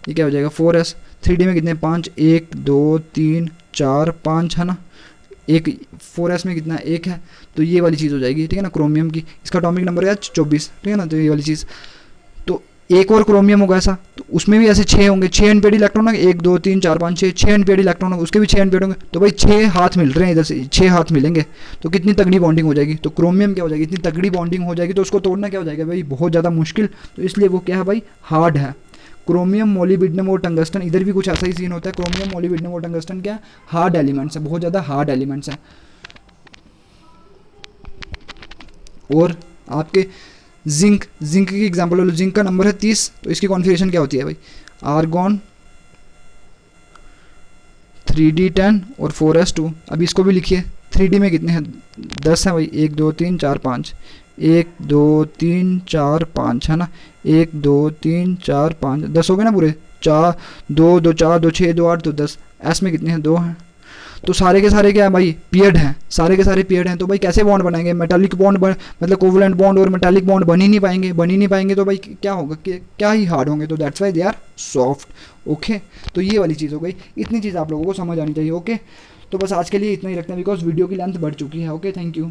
ये क्या हो जाएगा 4s। 3D में कितने 5, 1 2 3 4 5 है ना, एक 4s में कितना 1 है, तो ये वाली चीज़ हो जाएगी, ठीक है ना, क्रोमियम की। इसका एटॉमिक नंबर है 24, ठीक है ना। तो ये वाली चीज़, तो एक और क्रोमियम होगा ऐसा, तो उसमें भी ऐसे 6 होंगे, 6 अनपेयर्ड इलेक्ट्रॉन होंगे, 1 2 3 4 5 6 अनपेयर्ड इलेक्ट्रॉन होंगे, उसके भी 6 अनपेयर्ड होंगे, तो भाई 6 हाथ मिल रहे हैं, इधर से 6 हाथ मिलेंगे, तो कितनी तगड़ी बॉन्डिंग हो जाएगी। तो क्रोमियम क्या हो जाएगी, इतनी तगड़ी बॉन्डिंग हो जाएगी, तो उसको तोड़ना क्या हो जाएगा भाई, बहुत ज़्यादा मुश्किल। तो इसलिए वो क्या है भाई, हार्ड है। क्रोमियम, मोलिब्डेनम और टंगस्टन, इधर भी कुछ ऐसा ही सीन होता है। क्रोमियम, मोलिब्डेनम और टंगस्टन क्या हार्ड एलिमेंट्स है, बहुत ज़्यादा हार्ड एलिमेंट्स हैं। और आपके जिंक की एग्जांपल लो, जिंक का नंबर है 30, तो इसकी कॉन्फ़िगरेशन क्या होती है भाई, आर्गॉन 3D10 और 4s2। अभी इसको भी लिखिए, 3D में कितने हैं, 10 है भाई, 1 2 3 4 5, 1 2 3 4 5 है ना, 1 2 3 4 5, 10 हो गए ना पूरे, 4 2 2 4 2 6 2 8, तो 10। एस में कितने हैं, 2 हैं। तो सारे के सारे क्या है भाई, पियर्ड हैं, सारे के सारे पियर्ड हैं। तो भाई कैसे बॉन्ड बनाएंगे, मेटालिक बॉन्ड मतलब कोवलेंट बॉन्ड और मेटालिक बॉन्ड बन ही नहीं पाएंगे, तो भाई क्या होगा, क्या ही हार्ड होंगे, तो that's why they are soft. Okay, तो ये वाली चीज़ हो गई, इतनी चीज़ आप लोगों को समझ आनी चाहिए। ओके, तो बस आज के लिए इतना ही रखते हैं, बिकॉज वीडियो की लेंथ बढ़ चुकी है। Okay, thank you.